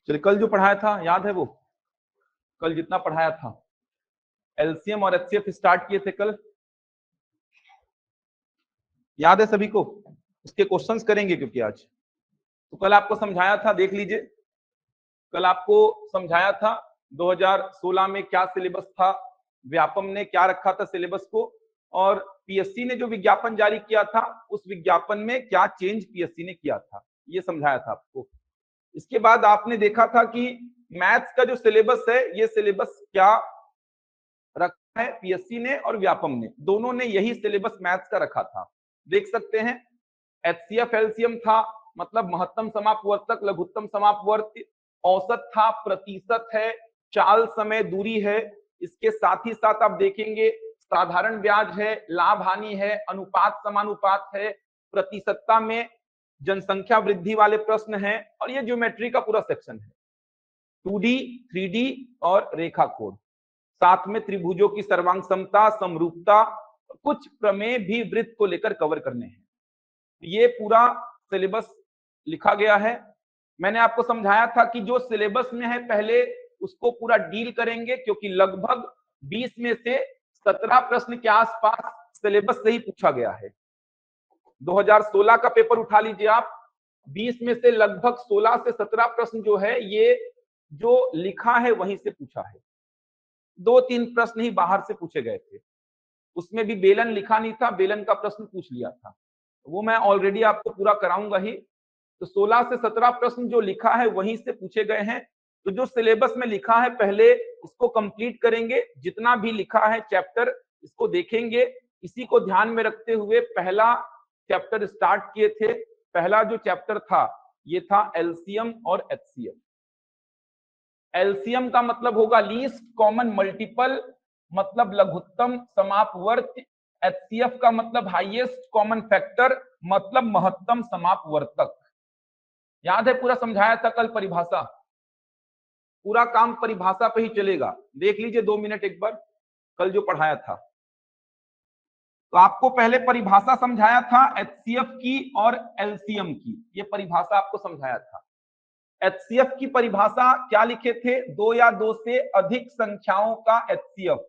चलिए, कल जो पढ़ाया था याद है? वो कल जितना पढ़ाया था, एलसीएम और एचसीएफ स्टार्ट किए थे कल, याद है सभी को? उसके क्वेश्चंस करेंगे क्योंकि आज तो कल आपको समझाया था, देख लीजिए। कल आपको समझाया था 2016 में क्या सिलेबस था, व्यापम ने क्या रखा था सिलेबस को, और पीएससी ने जो विज्ञापन जारी किया था उस विज्ञापन में क्या चेंज पीएससी ने किया था, ये समझाया था आपको। इसके बाद आपने देखा था कि मैथ्स का जो सिलेबस है, ये सिलेबस क्या रखा है पीएससी ने और व्यापम ने, दोनों ने यही सिलेबस मैथ्स का रखा था। देख सकते हैं, एचसीएफ एलसीएम था, मतलब महत्तम समापवर्तक लघुत्तम समापवर्त, औसत था, प्रतिशत है, चाल समय दूरी है। इसके साथ ही साथ आप देखेंगे साधारण ब्याज है, लाभ हानि है, अनुपात समानुपात है, प्रतिशतता में जनसंख्या वृद्धि वाले प्रश्न हैं, और ये ज्योमेट्री का पूरा सेक्शन है, 2D 3D और रेखा कोड। साथ में त्रिभुजों की सर्वांग समता, समरूपता, कुछ प्रमेय भी वृत्त को लेकर कवर करने हैं। ये पूरा सिलेबस लिखा गया है। मैंने आपको समझाया था कि जो सिलेबस में है पहले उसको पूरा डील करेंगे, क्योंकि लगभग 20 में से 17 प्रश्न के आसपास सिलेबस से ही पूछा गया है। 2016 का पेपर उठा लीजिए आप, 20 में से लगभग 16 से 17 प्रश्न जो है ये जो लिखा है वहीं से पूछा है। 2-3 प्रश्न ही बाहर से पूछे गए थे, उसमें भी बेलन लिखा नहीं था, बेलन का प्रश्न पूछ लिया था, वो मैं ऑलरेडी आपको पूरा कराऊंगा ही। तो 16 से 17 प्रश्न जो लिखा है वहीं से पूछे गए हैं। तो जो सिलेबस में लिखा है पहले इसको कंप्लीट करेंगे, जितना भी लिखा है चैप्टर इसको देखेंगे। इसी को ध्यान में रखते हुए पहला चैप्टर स्टार्ट किए थे। पहला जो चैप्टर था ये था एलसीएम और एचसीएफ। एलसीएम का मतलब होगा लीस्ट कॉमन मल्टीपल, मतलब लघुत्तम समापवर्त। एचसीएफ का मतलब हाईएस्ट कॉमन फैक्टर, मतलब महत्तम समापवर्तक। याद है, पूरा समझाया था कल परिभाषा, पूरा काम परिभाषा पे ही चलेगा। देख लीजिए 2 मिनट एक बार कल जो पढ़ाया था। तो आपको पहले परिभाषा समझाया था एचसीएफ की और एलसीएम की, ये परिभाषा आपको समझाया था। एचसीएफ की परिभाषा क्या लिखे थे? 2 या 2 से अधिक संख्याओं का एचसीएफ,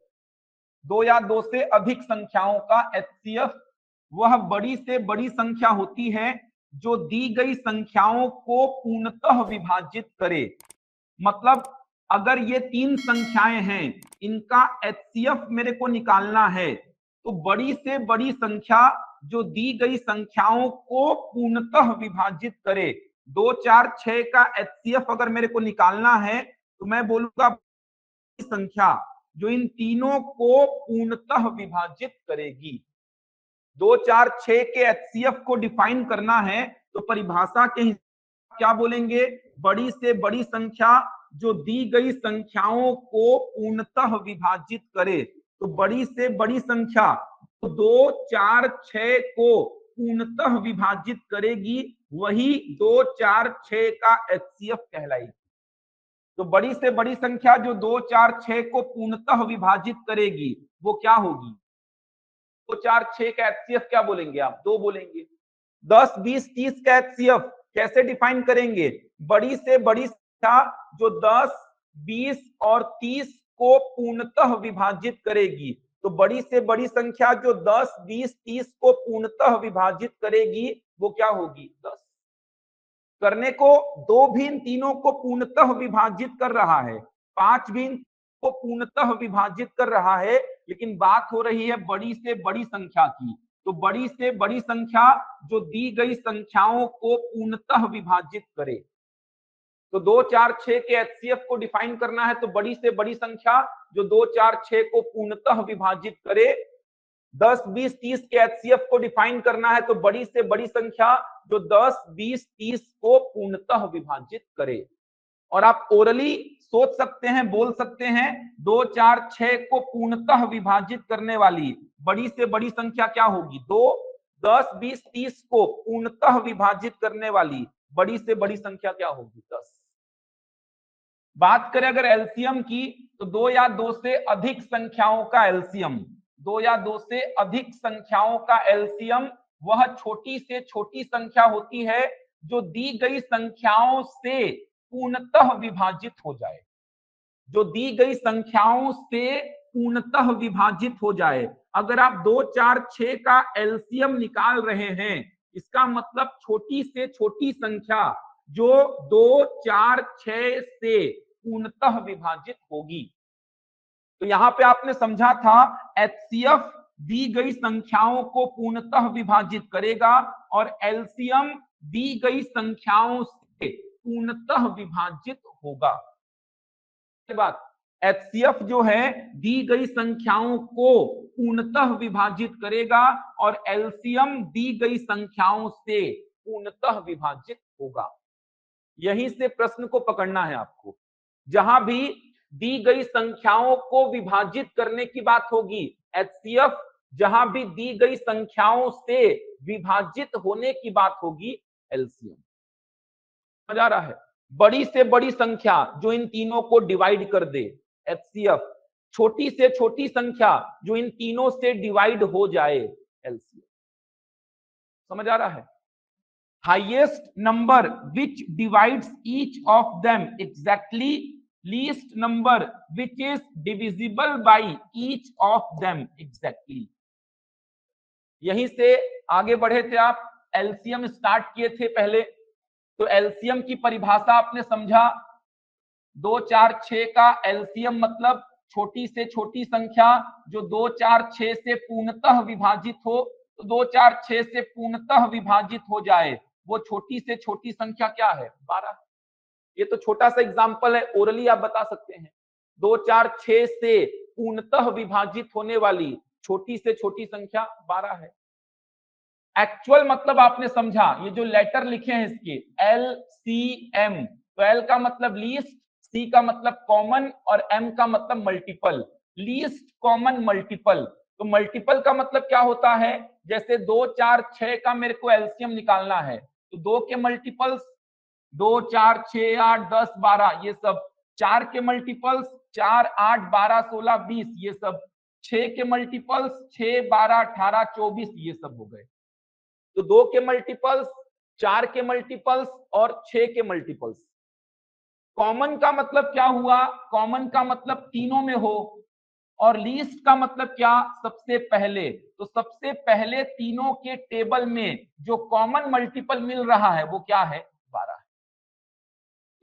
2 या 2 से अधिक संख्याओं का एचसीएफ वह बड़ी से बड़ी संख्या होती है जो दी गई संख्याओं को पूर्णतः विभाजित करे। मतलब अगर ये 3 संख्याएं हैं, इनका एचसीएफ मेरे को निकालना है, तो बड़ी से बड़ी संख्या जो दी गई संख्याओं को पूर्णतः विभाजित करे। 2, 4, 6 का एचसीएफ अगर मेरे को निकालना है तो मैं बोलूंगा संख्या जो इन तीनों को पूर्णतः विभाजित करेगी। 2, 4, 6 के एचसीएफ को डिफाइन करना है तो परिभाषा के क्या बोलेंगे? बड़ी से बड़ी संख्या जो दी गई संख्याओं को पूर्णतः विभाजित करे। तो बड़ी से बड़ी संख्या तो 2, 4, 6 को पूर्णतः विभाजित करेगी, वही 2, 4, 6 का एचसीएफ कहलाएगी। तो बड़ी से बड़ी संख्या जो 2, 4, 6 को पूर्णतः विभाजित करेगी वो क्या होगी? 2, 4, 6 का एचसीएफ क्या बोलेंगे आप? 2 बोलेंगे। 10, 20, 30 का एचसीएफ कैसे डिफाइन करेंगे? बड़ी से बड़ी संख्या जो 10, 20 और 30 को पूर्णतः विभाजित करेगी। तो बड़ी से बड़ी संख्या जो 10, 20, 30 को पूर्णतः विभाजित करेगी वो क्या होगी? 10। करने को 2 भी इन तीनों को पूर्णतः विभाजित कर रहा है, 5 भी को पूर्णतः विभाजित कर रहा है, लेकिन बात हो रही है बड़ी से बड़ी संख्या की। तो बड़ी से बड़ी संख्या जो दी गई संख्याओं को पूर्णतः विभाजित करे। तो 2, 4, 6 के एचसीएफ को डिफाइन करना है तो बड़ी से बड़ी संख्या जो 2, 4, 6 को पूर्णतः विभाजित करे। 10, 20, 30 के एचसीएफ को डिफाइन करना है तो बड़ी से बड़ी संख्या जो 10, 20, 30 को पूर्णतः विभाजित करे। और आप ओरली सोच सकते हैं, बोल सकते हैं 2, 4, 6 को पूर्णतः विभाजित करने वाली बड़ी से बड़ी संख्या क्या होगी? 2, 10, 20, 30 को पूर्णतः विभाजित करने वाली बड़ी से बड़ी संख्या क्या होगी? 10। बात करें अगर एलसीएम की तो 2 या 2 से अधिक संख्याओं का एलसीएम, 2 या 2 से अधिक संख्याओं का एलसीएम वह छोटी से छोटी संख्या होती है जो दी गई संख्याओं से पूर्णतः विभाजित हो जाए, जो दी गई संख्याओं से पूर्णतः विभाजित हो जाए। अगर आप 2, 4, 6 का एलसीएम निकाल रहे हैं, इसका मतलब छोटी से छोटी संख्या जो 2, 4, 6 से पूर्णतः विभाजित होगी। तो यहां पे आपने समझा था एचसीएफ दी गई संख्याओं को पूर्णतः विभाजित करेगा और एलसीएम दी गई संख्याओं से पूर्णतः विभाजित होगा। बात एचसीएफ जो है दी गई संख्याओं को पूर्णतः विभाजित करेगा और एलसीएम दी गई संख्याओं से पूर्णतः विभाजित होगा। यहीं से प्रश्न को पकड़ना है आपको। जहां भी दी गई संख्याओं को विभाजित करने की बात होगी एचसीएफ, जहां भी दी गई संख्याओं से विभाजित होने की बात होगी एलसीएम। समझ आ रहा है? बड़ी से बड़ी संख्या जो इन तीनों को डिवाइड कर दे एचसीएफ, छोटी से छोटी संख्या जो इन तीनों से डिवाइड हो जाए एलसीएम। समझ आ रहा है? highest number which divides each of them exactly, least number which is divisible by each of them exactly। यहीं से आगे बढ़े थे आप, एलसीएम स्टार्ट किए थे पहले। तो एलसीएम की परिभाषा आपने समझा, 2, 4, 6 का एलसीएम मतलब छोटी से छोटी संख्या जो 2, 4, 6 से पूर्णतः विभाजित हो। तो 2, 4, 6 से पूर्णतः विभाजित हो जाए वो छोटी से छोटी संख्या क्या है? 12। ये तो छोटा सा एग्जांपल है, ओरली आप बता सकते हैं। 2, 4, 6 से पूर्णतः विभाजित होने वाली छोटी से छोटी संख्या 12 है। एक्चुअल मतलब आपने समझा, ये जो लेटर लिखे हैं इसके LCM, तो L का मतलब लीस्ट, C का मतलब कॉमन और M का मतलब मल्टीपल। लीस्ट कॉमन मल्टीपल, तो मल्टीपल का मतलब क्या होता है? जैसे 2, 4, 6 का मेरे को एलसीएम निकालना है, तो 2 के मल्टीपल्स 2, 4, 6, 8, 10, 12 ये सब, 4 के मल्टीपल्स 4, 8, 12, 16, 20 ये सब, 6 के मल्टीपल्स 6, 12, 18, 24 ये सब हो गए। तो 2 के मल्टीपल्स, 4 के मल्टीपल्स और 6 के मल्टीपल्स। कॉमन का मतलब क्या हुआ? कॉमन का मतलब तीनों में हो, और लीस्ट का मतलब क्या? सबसे पहले। तो सबसे पहले तीनों के टेबल में जो कॉमन मल्टीपल मिल रहा है वो क्या है? 12 है।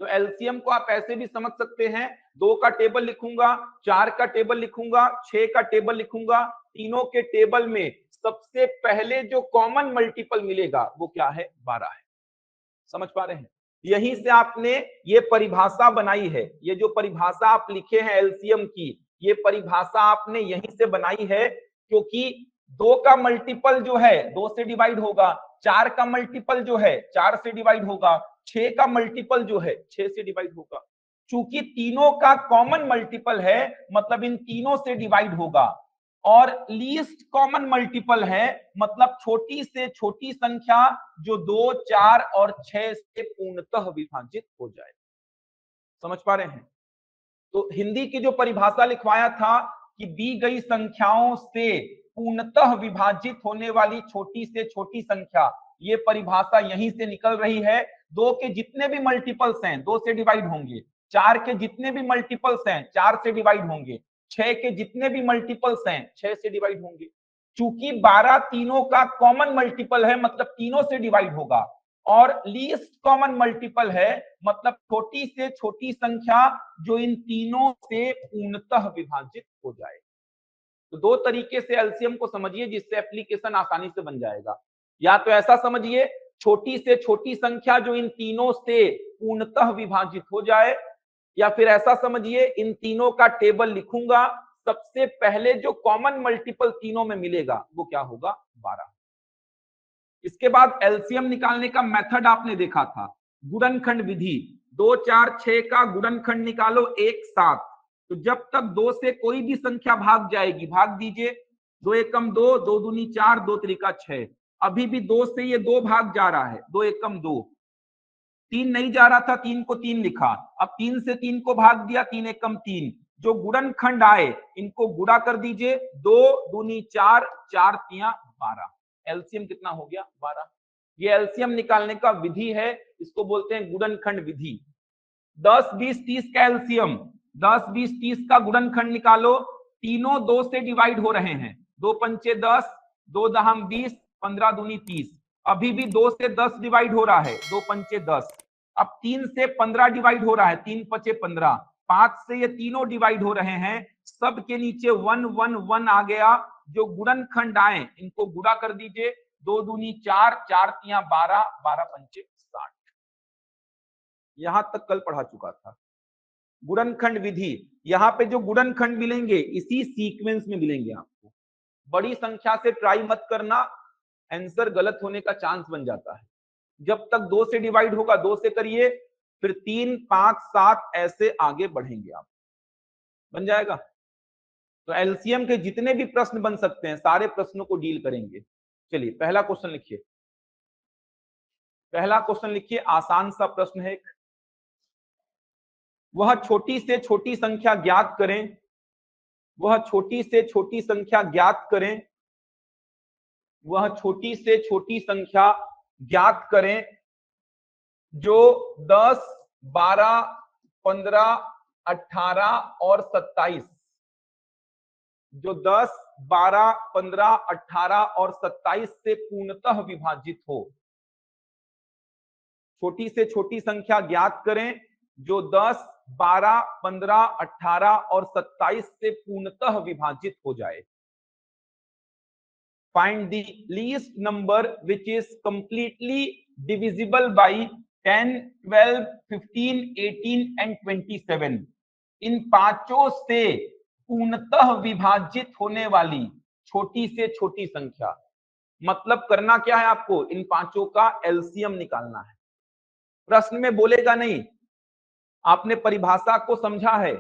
तो एलसीएम को आप ऐसे भी समझ सकते हैं, 2 का टेबल लिखूंगा, 4 का टेबल लिखूंगा, 6 का टेबल लिखूंगा, तीनों के टेबल में सबसे पहले जो कॉमन मल्टीपल मिलेगा वो क्या है? 12 है। समझ पा रहे हैं? यहीं से आपने ये परिभाषा बनाई है, ये जो परिभाषा आप लिखे हैं एलसीएम की, ये परिभाषा आपने यहीं से बनाई है, क्योंकि 2 का मल्टीपल जो है 2 से डिवाइड होगा, 4 का मल्टीपल जो है 4 से डिवाइड होगा, 6 का मल्टीपल जो है 6 से डिवाइड होगा। चूंकि तीनों का कॉमन मल्टीपल है मतलब इन तीनों से डिवाइड होगा, और लीस्ट कॉमन मल्टीपल है मतलब छोटी से छोटी संख्या जो 2, 4 और 6 से पूर्णतः विभाजित हो जाए। समझ पा रहे हैं? तो हिंदी की जो परिभाषा लिखवाया था कि दी गई संख्याओं से पूर्णतः विभाजित होने वाली छोटी से छोटी संख्या, ये परिभाषा यहीं से निकल रही है। 2 के जितने भी मल्टीपल्स हैं 2 से डिवाइड होंगे, 4 के जितने भी मल्टीपल्स हैं 4 से डिवाइड होंगे, 6 के जितने भी मल्टीपल्स हैं 6 से डिवाइड होंगे। चूंकि 12 तीनों का कॉमन मल्टीपल है मतलब तीनों से डिवाइड होगा, और लीस्ट कॉमन मल्टीपल है मतलब छोटी से छोटी संख्या जो इन तीनों से पूर्णतः विभाजित हो जाए। तो 2 तरीके से एलसीएम को समझिए जिससे एप्लीकेशन आसानी से बन जाएगा। या तो ऐसा समझिए, छोटी से छोटी संख्या जो इन तीनों से पूर्णतः विभाजित हो जाए, या फिर ऐसा समझिए इन तीनों का टेबल लिखूंगा, सबसे पहले जो कॉमन मल्टीपल तीनों में मिलेगा वो क्या होगा? 12। इसके बाद एलसीएम निकालने का मेथड आपने देखा था, गुणनखंड विधि। 2, 4, 6 का गुणनखंड निकालो एक साथ, तो जब तक 2 से कोई भी संख्या भाग जाएगी, भाग दीजिए। 2 एकम 2, 2 दूनी 4, 2 त्रिका 6। अभी भी 2 से ये 2 भाग जा रहा है, 2 एकम 2। 3 नहीं जा रहा था, 3 को 3 लिखा, अब 3 से 3 को भाग दिया, 3 एकम 3। जो गुणनखंड आए इनको गुणा कर दीजिए, 2 दूनी 4, 4 तिया 12। एलसीएम कितना हो गया? 12। ये एलसीएम निकालने का विधि है, इसको बोलते हैं गुणनखंड विधि। 10 20 30 का एलसीएम, 10 20 30 का गुणनखंड निकालो। तीनों 2 से डिवाइड हो रहे हैं, 2 पंचे 10, 2 दहम 20, 15 दूनी 30। अभी भी 2 से 10 डिवाइड हो रहा है, 2 पंचे 10। अब 3 से 15 डिवाइड हो रहा है, 3 पचे 15। 5 से ये तीनों डिवाइड हो रहे हैं, सब के नीचे 1 1 1 आ गया। जो गुणनखंड आए इनको गुणा कर दीजिए, 2 दूनी 4, 4 तिया 12, 12 पंचे 60। यहां तक कल पढ़ा चुका था। गुणनखंड विधि, यहाँ पे जो गुणनखंड मिलेंगे इसी सीक्वेंस में मिलेंगे आपको। बड़ी संख्या से ट्राई मत करना, आंसर गलत होने का चांस बन जाता है। जब तक 2 से डिवाइड होगा 2 से करिए, फिर 3 5 7 ऐसे आगे बढ़ेंगे आप, बन जाएगा। तो एलसीएम के जितने भी प्रश्न बन सकते हैं सारे प्रश्नों को डील करेंगे। चलिए पहला क्वेश्चन लिखिए, पहला क्वेश्चन लिखिए, आसान सा प्रश्न है। वह छोटी से छोटी संख्या ज्ञात करें, वह छोटी से छोटी संख्या ज्ञात करें, वह छोटी से छोटी संख्या ज्ञात करें जो 10 12 15 18 और 27, जो 10 12 15 18 और 27 से पूर्णतः विभाजित हो। छोटी से छोटी संख्या ज्ञात करें जो 10 12 15 18 और 27 से पूर्णतः विभाजित हो जाए। Find the least number which is completely divisible by 10 12 15 18 and 27। इन पांचों से पूर्णतः विभाजित होने वाली छोटी से छोटी संख्या, मतलब करना क्या है आपको, इन पांचों का एलसीएम निकालना है। प्रश्न में बोलेगा नहीं, आपने परिभाषा को समझा है।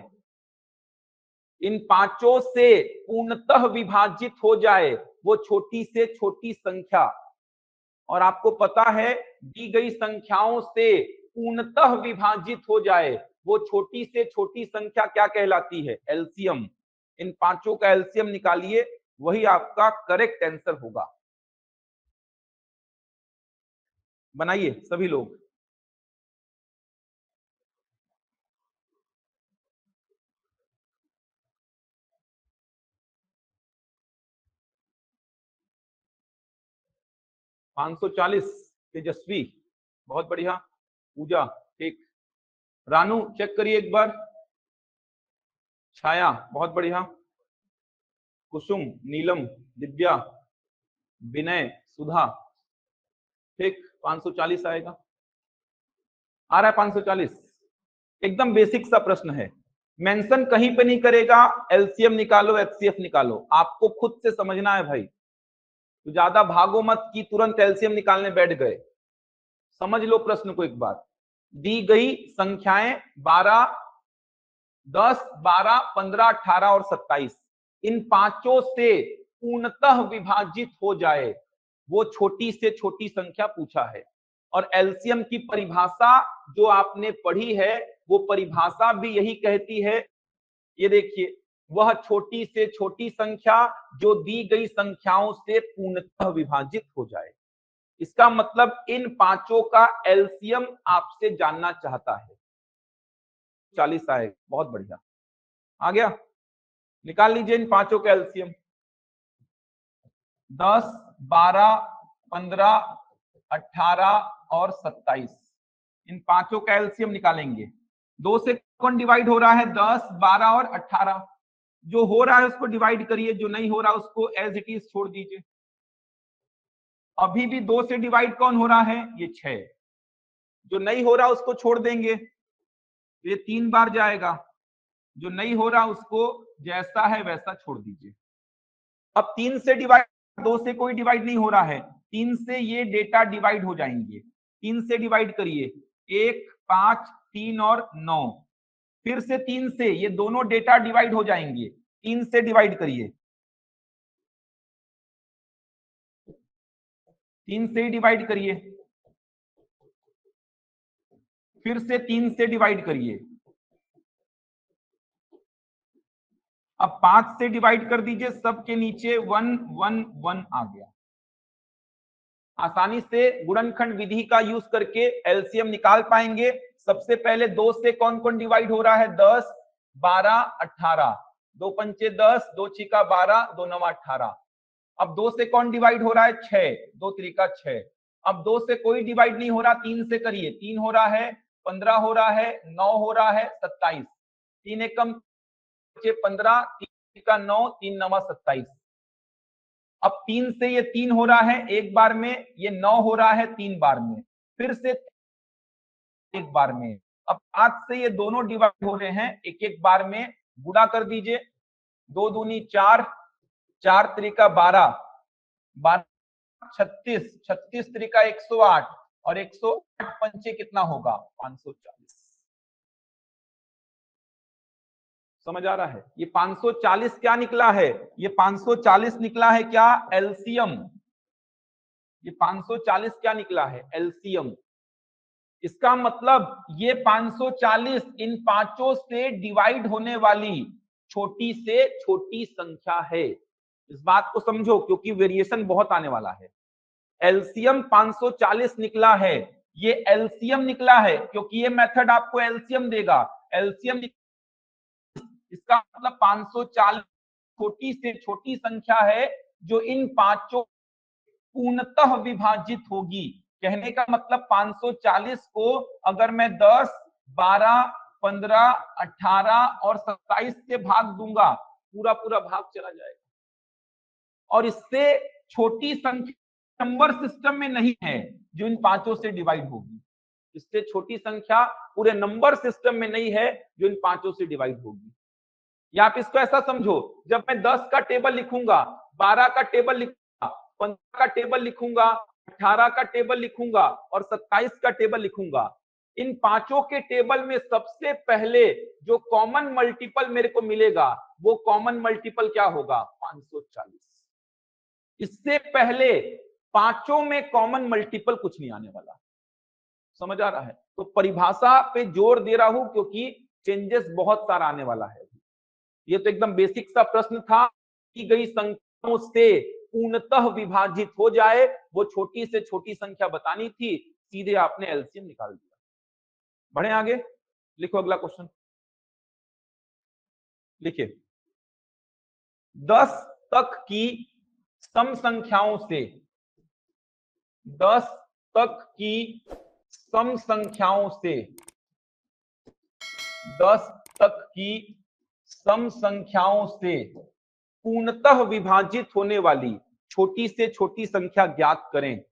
इन पांचों से पूर्णतः विभाजित हो जाए वो छोटी से छोटी संख्या, और आपको पता है दी गई संख्याओं से पूर्णतः विभाजित हो जाए वो छोटी से छोटी संख्या क्या कहलाती है, एलसीएम। इन पांचों का एलसीएम निकालिए, वही आपका करेक्ट आंसर होगा। बनाइए सभी लोग। ₹540 तेजस्वी, बहुत बढ़िया। पूजा ठीक, रानू चेक करिए एक बार। छाया बहुत बढ़िया, कुसुम नीलम दिव्या विनय सुधा, ठीक 540 आएगा। आ रहा है 540। एकदम बेसिक सा प्रश्न है, मेंशन कहीं पे नहीं करेगा, एलसीएम निकालो एचसीएफ निकालो, आपको खुद से समझना है भाई। तो ज्यादा भागो मत कि तुरंत एलसीएम निकालने बैठ गए। समझ लो प्रश्न को एक बार। दी गई संख्याएं 12 10 12 15 18 और 27, इन पांचों से पूर्णतः विभाजित हो जाए वो छोटी से छोटी संख्या पूछा है। और एलसीएम की परिभाषा जो आपने पढ़ी है वो परिभाषा भी यही कहती है, ये देखिए, वह छोटी से छोटी संख्या जो दी गई संख्याओं से पूर्णतः विभाजित हो जाए। इसका मतलब इन पांचों का एलसीएम आपसे जानना चाहता है। 40 आएगा, बहुत बढ़िया, आ गया। निकाल लीजिए इन पांचों का एलसीएम। 10 12 15 18 और 27, इन पांचों का एलसीएम निकालेंगे। 2 से कौन डिवाइड हो रहा है, 10 12 और 18। जो हो रहा है उसको डिवाइड करिए, जो नहीं हो रहा उसको एज इट इज छोड़ दीजिए। अभी भी 2 से डिवाइड कौन हो रहा है, ये 6। जो नहीं हो रहा उसको छोड़ देंगे, तो ये 3 बार जाएगा। जो नहीं हो रहा उसको जैसा है वैसा छोड़ दीजिए। अब 3 से डिवाइड, 2 से कोई डिवाइड नहीं हो रहा है, 3 से ये डेटा डिवाइड हो जाएंगे। 3 से डिवाइड करिए, 1 5 3 और 9। फिर से 3 से ये दोनों डेटा डिवाइड हो जाएंगे। 3 से डिवाइड करिए, 3 से ही डिवाइड करिए, फिर से 3 से डिवाइड करिए। अब 5 से डिवाइड कर दीजिए, सबके नीचे 1 1 1 आ गया। आसानी से गुणनखंड विधि का यूज करके एलसीएम निकाल पाएंगे, सबसे पहले 2 से कौन कौन डिवाइड हो रहा है? 10, 12, 18। 2 पंचे 10, 2 छिका 12, 2 नवा 18। अब 2 से कौन डिवाइड हो रहा है? 6, 2 त्रिका 6। अब 2 से कोई डिवाइड नहीं हो रहा, 3 से करिए। 3 हो रहा है, 15 हो रहा है, 9 हो रहा है, 27। 3 एकम 15, 3 का 9, 3 नवा 27। अब 3 से ये 3 हो रहा है एक बार में, ये 9 हो रहा है 3 बार में, फिर से एक बार में। अब 5 से ये दोनों डिवाइड हो रहे हैं एक एक बार में, गुणा कर दीजिए। 2 दूनी 4, 4 त्रिका 12, 12 36, 36 त्रिका 108 और 108 पंचे कितना होगा? 540। समझ आ रहा है? ये 540 क्या निकला है? ये 540 निकला है क्या? एलसीएम। ये 540 क्या निकला है? एलसीएम। इसका मतलब ये 540 इन पांचों से डिवाइड होने वाली छोटी से छोटी संख्या है। इस बात को समझो क्योंकि वेरिएशन बहुत आने वाला है। एलसीएम 540 निकला है। ये एलसीएम निकला है क्योंकि ये मेथड आपको एलसीएम देगा। एलसीएम इसका मतलब 540 छोटी से छोटी संख्या है जो इन पांचों पूर्णतः विभाजित होगी। कहने का मतलब 540 को अगर मैं 10, 12, 15, 18 और 27 से भाग दूंगा, पूरा पूरा भाग चला जाएगा। और इससे छोटी संख्या नंबर सिस्टम में नहीं है जो इन पांचों से डिवाइड होगी। इससे छोटी संख्या पूरे नंबर सिस्टम में नहीं है जो इन पांचों से डिवाइड होगी। या आप इसको ऐसा समझो, जब मैं 10 का टेबल लिखूंगा, 12 का टेबल लिखूंगा, 15 का टेबल लिखूंगा, 18 का टेबल लिखूंगा और 27 का टेबल लिखूंगा, इन पांचों के टेबल में सबसे पहले जो कॉमन मल्टीपल मेरे को मिलेगा वो कॉमन मल्टीपल क्या होगा? 540। इससे पहले पांचों में कॉमन मल्टीपल कुछ नहीं आने वाला। समझ आ रहा है? तो परिभाषा पे जोर दे रहा हूं क्योंकि चेंजेस बहुत सारा आने वाला है। ये तो एकदम बेसिक सा प्रश्न था, की गई संख्याओं से पूर्णतः विभाजित हो जाए वो छोटी से छोटी संख्या बतानी थी, सीधे आपने एलसीएम निकाल दिया। बढ़े आगे, लिखो अगला क्वेश्चन। लिखिए 10 तक की सम संख्याओं से, 10 तक की सम संख्याओं से, 10 तक की सम संख्याओं से पूर्णतः विभाजित होने वाली छोटी से छोटी संख्या ज्ञात करें।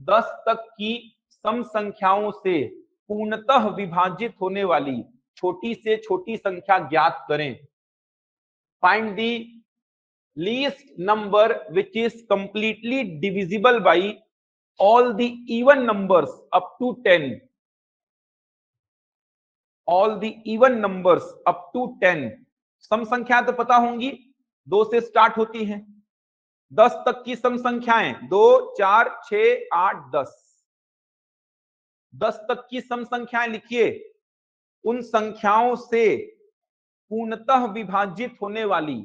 10 तक की सम संख्याओं से पूर्णतः विभाजित होने वाली छोटी से छोटी संख्या ज्ञात करें। Find the least number which is completely divisible by all the even numbers up to 10। All the even numbers up to 10। सम संख्या तो पता होंगी, 2 से स्टार्ट होती है। 10 तक की सम संख्याएं 2, 4, 6, 8, 10। 10 तक की सम संख्याएं लिखिए। उन संख्याओं से पूर्णतः विभाजित होने वाली,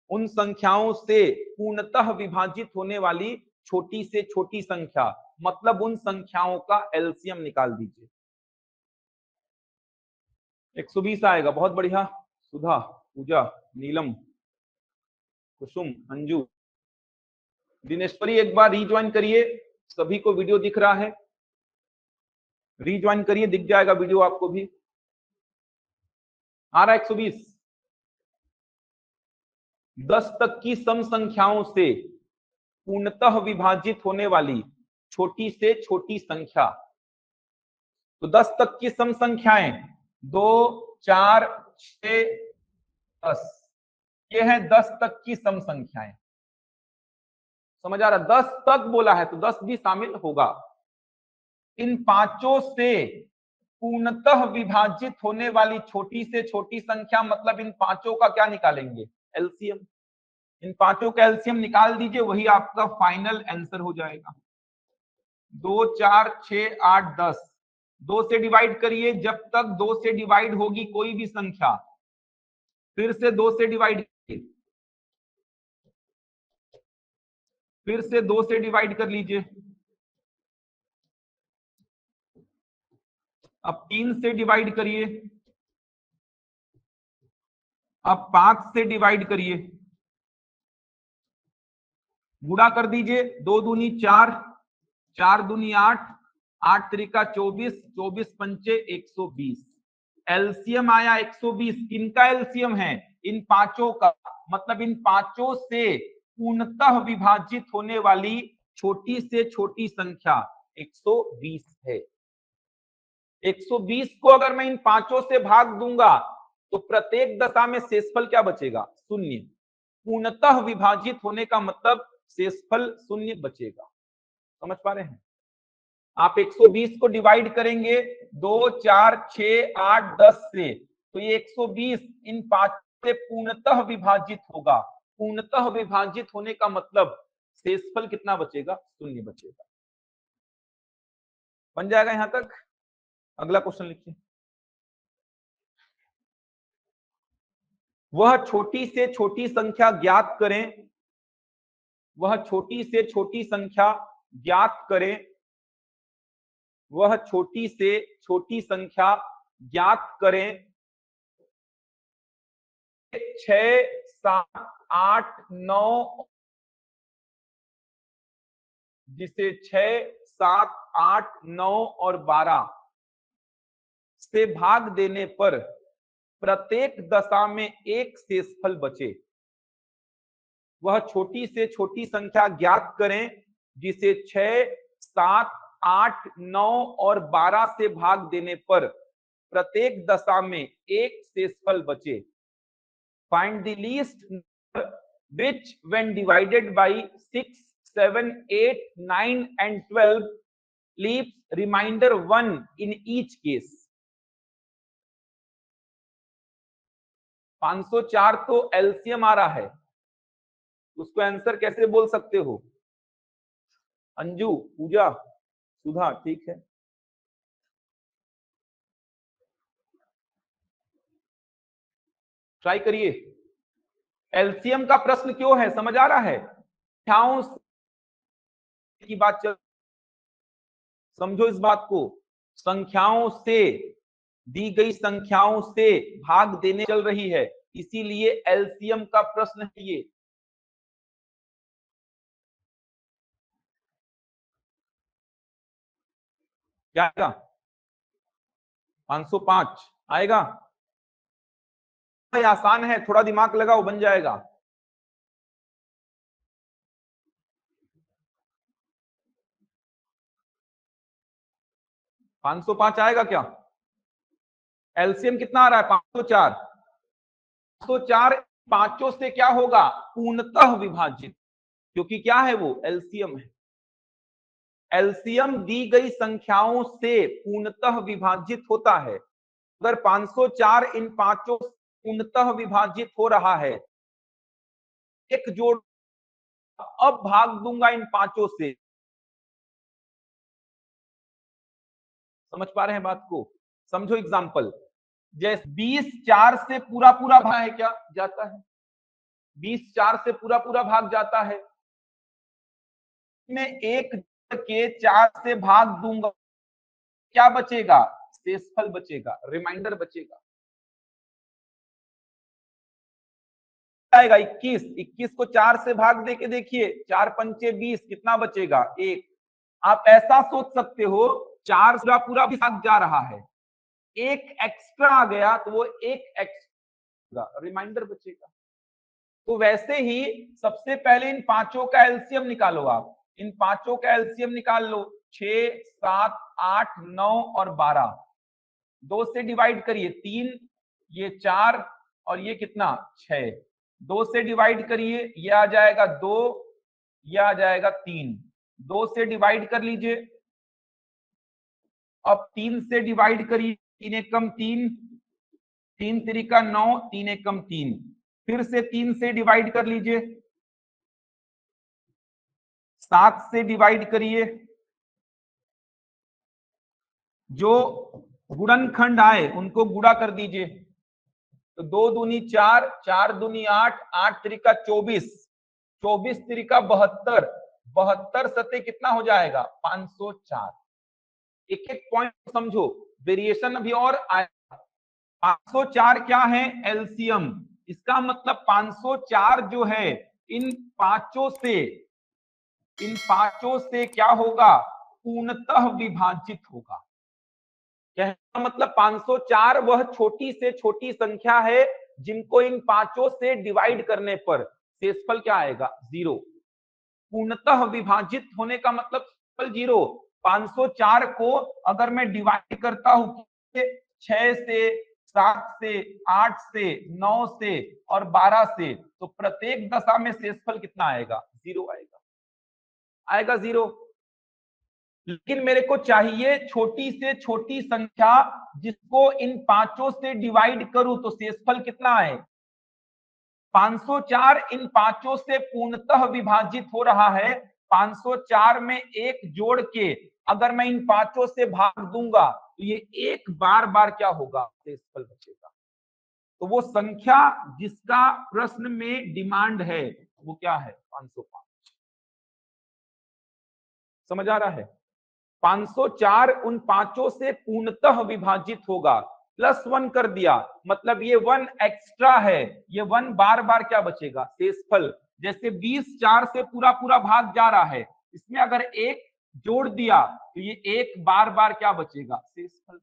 उन संख्याओं से पूर्णतः विभाजित होने वाली छोटी से छोटी संख्या, मतलब उन संख्याओं का एलसीएम निकाल दीजिए। 120 आएगा। बहुत बढ़िया। सुधा, पूजा, नीलम, कुसुम, अंजू, दिनेश्वरी एक बार रीज्वाइन करिए। सभी को वीडियो दिख रहा है? रीज्वाइन करिए, दिख जाएगा वीडियो आपको भी। आ रहा 120। 10 तक की सम संख्याओं से पूर्णतः विभाजित होने वाली छोटी से छोटी संख्या। तो 10 तक की सम संख्याएं 2, 4, 6, 10। ये है 10 तक की सम संख्याएं। समझ आ रहा? 10 तक बोला है तो 10 भी शामिल होगा। इन पांचों से पूर्णतः विभाजित होने वाली छोटी से छोटी संख्या, मतलब इन पांचों का क्या निकालेंगे? एलसीएम। इन पांचों का एलसीएम निकाल दीजिए, वही आपका फाइनल आंसर हो जाएगा। 2, 4, 6, 8, 10। 2 से डिवाइड करिए, जब तक 2 से डिवाइड होगी कोई भी संख्या, फिर से 2 से डिवाइड कीजिए, फिर से 2 से डिवाइड कर लीजिए। अब 3 से डिवाइड करिए, अब 5 से डिवाइड करिए, गुणा कर दीजिए, 2 दूनी 4, 4 दूनी 8, 8 त्रिका 24, 24 पंचे 120। एलसीएम आया 120। किनका एलसीएम है? इन पांचों का, मतलब इन पांचों से पूर्णतः विभाजित होने वाली छोटी से छोटी संख्या 120 है। 120 को अगर मैं इन पांचों से भाग दूंगा तो प्रत्येक दशा में शेषफल क्या बचेगा? शून्य। पूर्णतः विभाजित होने का मतलब शेषफल शून्य बचेगा। समझ पा रहे हैं? आप 120 को डिवाइड करेंगे 2, 4, 6, 8, 10 से, तो ये 120 इन पांच से पूर्णतः विभाजित होगा। पूर्णतः विभाजित होने का मतलब शेषफल कितना बचेगा? शून्य बचेगा। बन जाएगा यहां तक? अगला क्वेश्चन लिखिए। वह छोटी से छोटी संख्या ज्ञात करें, वह छोटी से छोटी संख्या ज्ञात करें, वह छोटी से छोटी संख्या ज्ञात करें 6, 7, 8, 9, जिसे 6, 7, 8, 9 और 12 से भाग देने पर प्रत्येक दशा में एक शेषफल बचे। वह छोटी से छोटी संख्या ज्ञात करें जिसे 6, 7, 8, 9 और 12 से भाग देने पर प्रत्येक दशा में एक शेषफल बचे। Find the least number which when divided by 6, 7, 8, 9 and 12 leaves remainder 1 in each case। 504 तो एलसीएम आ रहा है, उसको आंसर कैसे बोल सकते हो? अंजू, पूजा, सुधा, ठीक है। ट्राई करिए। एलसीएम का प्रश्न क्यों है, समझ आ रहा है? संख्याओं की बात चल, समझो इस बात को। संख्याओं से, दी गई संख्याओं से भाग देने चल रही है, इसीलिए एलसीएम का प्रश्न है ये। क्या आएगा? 505 आएगा। आसान है, थोड़ा दिमाग लगाओ, बन जाएगा। पांच सौ पांच आएगा क्या? एलसीएम कितना आ रहा है? 504। 504 पांचों से क्या होगा? पूर्णतः विभाजित, क्योंकि क्या है वो? एलसीएम है। एलसीएम दी गई संख्याओं से पूर्णतः विभाजित होता है। अगर 504 इन पांचों से पूर्णतः विभाजित हो रहा है, एक जोड़, अब भाग दूंगा इन पांचों से। समझ पा रहे हैं बात को? समझो एग्जांपल, जैसे 20 4 से पूरा पूरा भाग है, क्या जाता है? 20 4 से पूरा पूरा भाग जाता है। मैं एक के 4 से भाग दूंगा, क्या बचेगा? शेषफल बचेगा, रिमाइंडर बचेगा। आएगा 21। 21 को 4 से भाग देके देखिए, 4 पंचे 20, कितना बचेगा? 1। आप ऐसा सोच सकते हो, 4 पूरा पूरा भाग जा रहा है, एक एक्स्ट्रा आ गया तो वो एक एक्स्ट्रा रिमाइंडर बचेगा। तो वैसे ही सबसे पहले इन पांचों का एलसीएम निकालो। आप इन पांचों का एलसीएम निकाल लो। 6, 7, 8, 9 और 12। 2 से डिवाइड करिए, 3, ये 4 और ये कितना? 6। 2 से डिवाइड करिए, ये आ जाएगा 2, ये आ जाएगा 3। 2 से डिवाइड कर लीजिए। अब 3 से डिवाइड करिए, 3 एकम 3, 3 तिरिका 9, 3 एकम 3। फिर से 3 से डिवाइड कर लीजिए। 7 से डिवाइड करिए। जो गुणनखंड आए उनको गुणा कर दीजिए। तो 2 दूनी 4, 4 दूनी 8, 8 तिरिका 24, 24 तिरिका 72, 72 सते कितना हो जाएगा? 504। एक एक पॉइंट समझो। वेरिएशन अभी और आएगा। 504 क्या है? एलसीएम। इसका मतलब 504 जो है इन पांचों से क्या होगा? पूर्णतः विभाजित होगा। कहने का मतलब 504 वह छोटी से छोटी संख्या है जिनको इन पांचों से डिवाइड करने पर शेषफल क्या आएगा? 0। पूर्णतः विभाजित होने का मतलब शेषफल 0। 504 को अगर मैं डिवाइड करता हूं 6 से, 7 से, 8 से, 9 से और 12 से, तो प्रत्येक दशा में शेषफल कितना आएगा? 0 आएगा 0। लेकिन मेरे को चाहिए छोटी से छोटी संख्या जिसको इन पांचों से डिवाइड करूं तो शेषफल कितना है? 504 इन पांचों से पूर्णतः विभाजित हो रहा है। 504 में एक जोड़ के अगर मैं इन पांचों से भाग दूंगा तो ये एक बार बार क्या होगा? शेषफल बचेगा। तो वो संख्या जिसका प्रश्न में डिमांड है वो क्या है? 505। समझ आ रहा है? 504 उन पांचों से पूर्णतः विभाजित होगा। +1 कर दिया मतलब ये 1 एक्स्ट्रा है, ये 1 बार बार क्या बचेगा? शेषफल। जैसे 20 4 से पूरा पूरा भाग जा रहा है, इसमें अगर एक जोड़ दिया तो ये एक बार बार क्या बचेगा? शेषफल।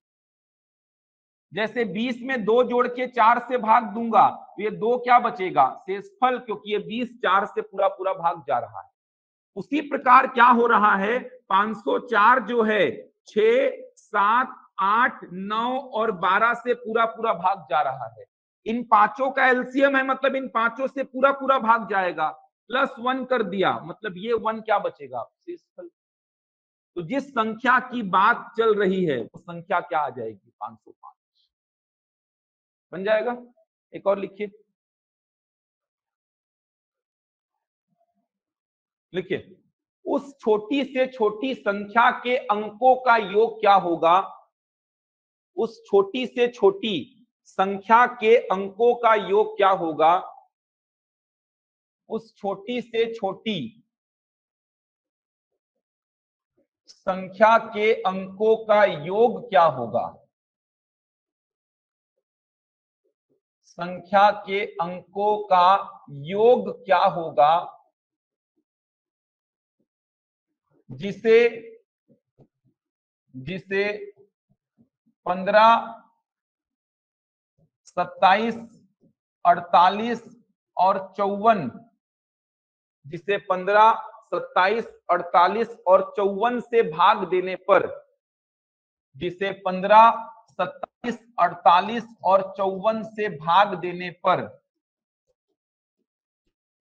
जैसे 20 में 2 जोड़ के 4 से भाग दूंगा तो ये 2 क्या बचेगा? शेषफल, क्योंकि ये 20 4 से पूरा पूरा भाग जा रहा है। उसी प्रकार क्या हो रहा है? 504 जो है 6, 7, 8, 9 और 12 से पूरा पूरा भाग जा रहा है। इन पांचों का एलसीएम है मतलब इन पांचों से पूरा पूरा भाग जाएगा। +1 कर दिया मतलब ये 1 क्या बचेगा? शेषफल। तो जिस संख्या की बात चल रही है वो संख्या क्या आ जाएगी? 505 बन जाएगा। एक और लिखिए, लिखिए उस छोटी से छोटी संख्या के अंकों का योग क्या होगा? उस छोटी से छोटी संख्या के अंकों का योग क्या होगा? उस छोटी से छोटी संख्या के अंकों का योग क्या होगा? संख्या के अंकों का योग क्या होगा जिसे जिसे 15, 27, 48 और 54, जिसे 15, 27, 48 और 54 से भाग देने पर, जिसे 15, 27, 48 और 54 से भाग देने पर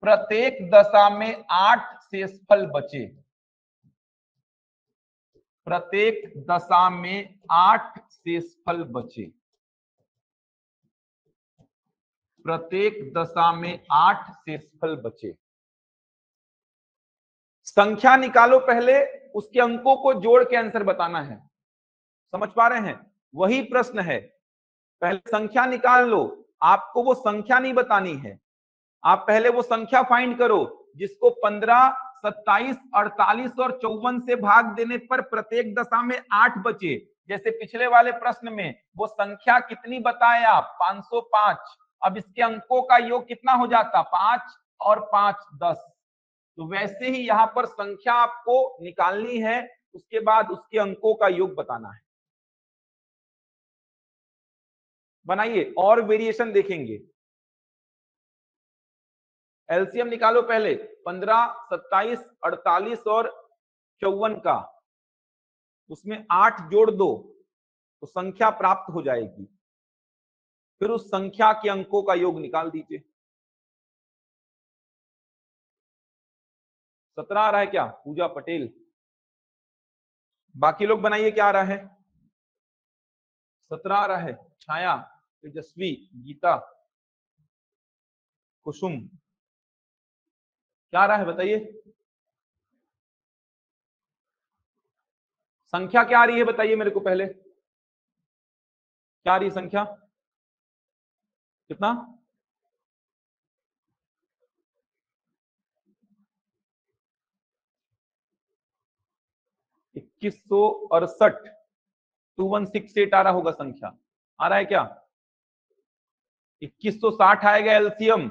प्रत्येक दशा में 8 शेषफल बचे। प्रत्येक दशा में 8 शेषफल बचे। प्रत्येक दशा में 8 शेषफल बचे। संख्या निकालो पहले, उसके अंकों को जोड़ के आंसर बताना है। समझ पा रहे हैं? वही प्रश्न है। पहले संख्या निकाल लो, आपको वो संख्या नहीं बतानी है, आप पहले वो संख्या फाइंड करो जिसको 15, 27, 48 और 54 से भाग देने पर प्रत्येक दशा में 8 बचे। जैसे पिछले वाले प्रश्न में वो संख्या कितनी बताए आप? 505। अब इसके अंकों का योग कितना हो जाता? 5 और 5 10। तो वैसे ही यहां पर संख्या आपको निकालनी है, उसके बाद उसके अंकों का योग बताना है। बनाइए और वेरिएशन देखेंगे। एलसीएम निकालो पहले 15, 27, 48 और 54 का, उसमें 8 जोड़ दो तो संख्या प्राप्त हो जाएगी। फिर उस संख्या के अंकों का योग निकाल दीजिए। 17 आ रहा है क्या? पूजा पटेल। बाकी लोग बनाइए क्या आ रहा है? 17 आ रहा है। छाया, तेजस्वी, गीता, कुसुम, क्या आ रहा है बताइए? संख्या क्या आ रही है बताइए मेरे को पहले, क्या आ रही है संख्या? कितना? 2168। 2168 आ रहा होगा संख्या, आ रहा है क्या? 2160 आएगा एलसीएम।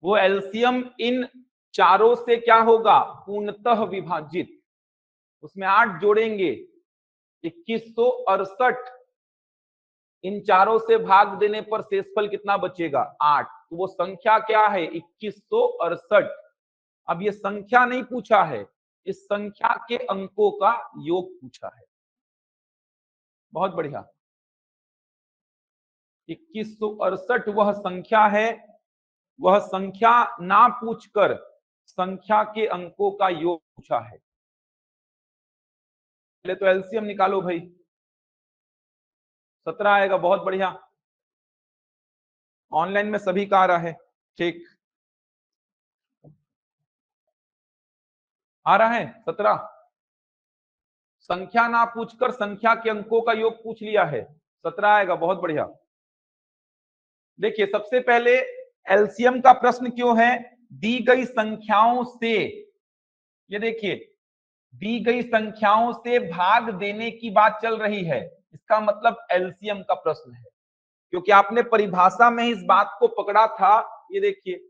वो एलसीएम इन चारों से क्या होगा? पूर्णतः विभाजित। उसमें 8 जोड़ेंगे, 2168। इन चारों से भाग देने पर शेषफल कितना बचेगा? 8। तो वो संख्या क्या है? 2168। अब ये संख्या नहीं पूछा है, इस संख्या के अंकों का योग पूछा है। बहुत बढ़िया। 2168 वह संख्या है, वह संख्या ना पूछकर संख्या के अंकों का योग पूछा है। पहले तो एलसीएम निकालो भाई। 17 आएगा, बहुत बढ़िया। ऑनलाइन में सभी का आ रहा है, ठीक आ रहा है। 17 संख्या ना पूछकर संख्या के अंकों का योग पूछ लिया है, 17 आएगा, बहुत बढ़िया। देखिए सबसे पहले एलसीएम का प्रश्न क्यों है? दी गई संख्याओं से, ये देखिए दी गई संख्याओं से भाग देने की बात चल रही है, इसका मतलब एलसीएम का प्रश्न है, क्योंकि आपने परिभाषा में इस बात को पकड़ा था। ये देखिए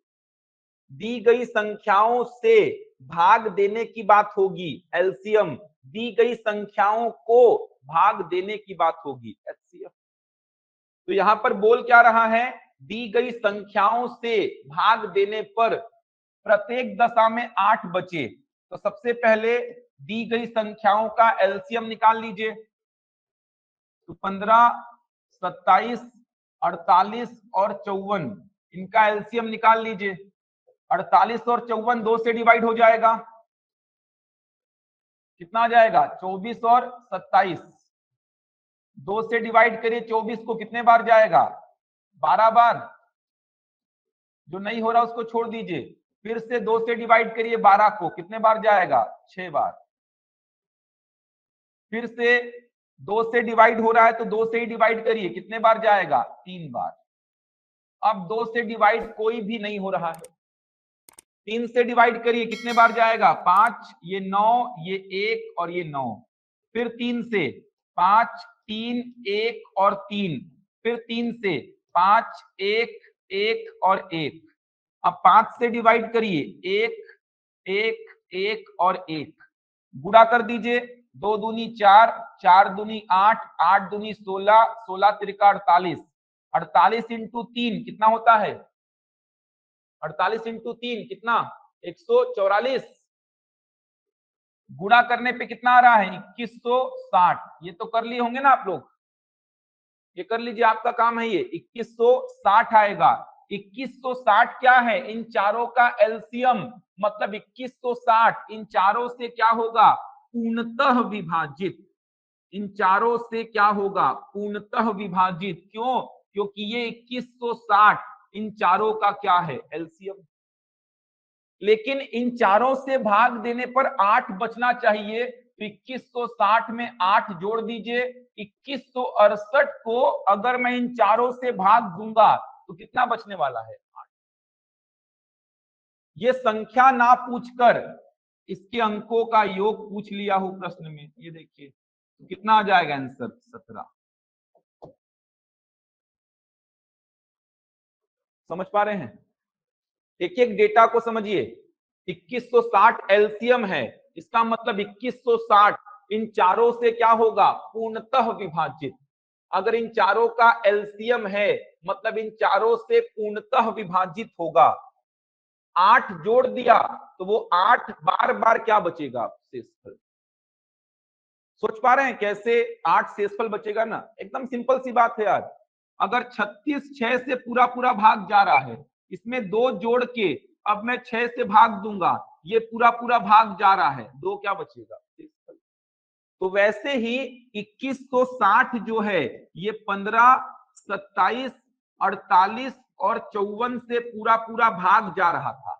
दी गई संख्याओं से भाग देने की बात होगी एलसीएम, दी गई संख्याओं को भाग देने की बात होगी एचसीएफ। तो यहां पर बोल क्या रहा है? दी गई संख्याओं से भाग देने पर प्रत्येक दशा में 8 बचे। तो सबसे पहले दी गई संख्याओं का एलसीएम निकाल लीजिए। तो 15, 27, 48 और 54, इनका एलसीएम निकाल लीजिए। 48 और 54 2 से डिवाइड हो जाएगा, कितना आ जाएगा? 24 और 27। 2 से डिवाइड करिए 24 को, कितने बार जाएगा? 12 बार। जो नहीं हो रहा उसको छोड़ दीजिए। फिर से 2 से डिवाइड करिए 12 को, कितने बार जाएगा? 6 बार। फिर से 2 से डिवाइड हो रहा है तो 2 से ही डिवाइड करिए, कितने बार जाएगा? 3 बार। अब 2 से डिवाइड कोई भी नहीं हो रहा है, 3 से डिवाइड करिए, कितने बार जाएगा? 5, ये 9, ये 1 और ये 9। फिर 3 से 5, 3, 1 और 3। फिर 3 से 5, 1, 1 और 1। अब 5 से डिवाइड करिए, 1, 1, 1 और 1। गुणा कर दीजिए, 2 दूनी 4, 4 दूनी 8, 8 दूनी 16, 16 त्रिका 48। 48 इंटू 3 कितना होता है? 48 इंटू 3 कितना? 144। गुणा करने पे कितना आ रहा है? 2160। ये तो कर लिए होंगे ना आप लोग, ये कर लीजिए, आपका काम है ये। 2160 आएगा। 2160 क्या है? इन चारों का एलसीएम, मतलब 2160 इन चारों से क्या होगा? पूर्णतः विभाजित। इन चारों से क्या होगा? पूर्णतः विभाजित। क्यों? क्योंकि ये 2160 इन चारों का क्या है? एलसीएम। लेकिन इन चारों से भाग देने पर 8 बचना चाहिए, तो 2160 में 8 जोड़ दीजिए। 2168 को अगर मैं इन चारों से भाग दूंगा तो कितना बचने वाला है? 8। ये संख्या ना पूछकर इसके अंकों का योग पूछ लिया हो प्रश्न में। ये देखिए तो कितना आ जाएगा आंसर? 17। समझ पा रहे हैं? एक एक डेटा को समझिए। 2160 एलसीएम है, इसका मतलब 2160 इन चारों से क्या होगा? पूर्णतः विभाजित। अगर इन चारों का एलसीएम है मतलब इन चारों से पूर्णतः विभाजित होगा। 8 जोड़ दिया तो वो 8 बार बार क्या बचेगा? शेषफल। सोच पा रहे हैं कैसे 8 शेषफल बचेगा ना? एकदम सिंपल सी बात है यार। अगर 36 6 से पूरा पूरा भाग जा रहा है, इसमें 2 जोड़ के अब मैं 6 से भाग दूंगा, ये पूरा पूरा भाग जा रहा है, 2 क्या बचेगा? शेषफल। तो वैसे ही 2160 जो है ये 15, 27, 48 और 54 से पूरा पूरा भाग जा रहा था।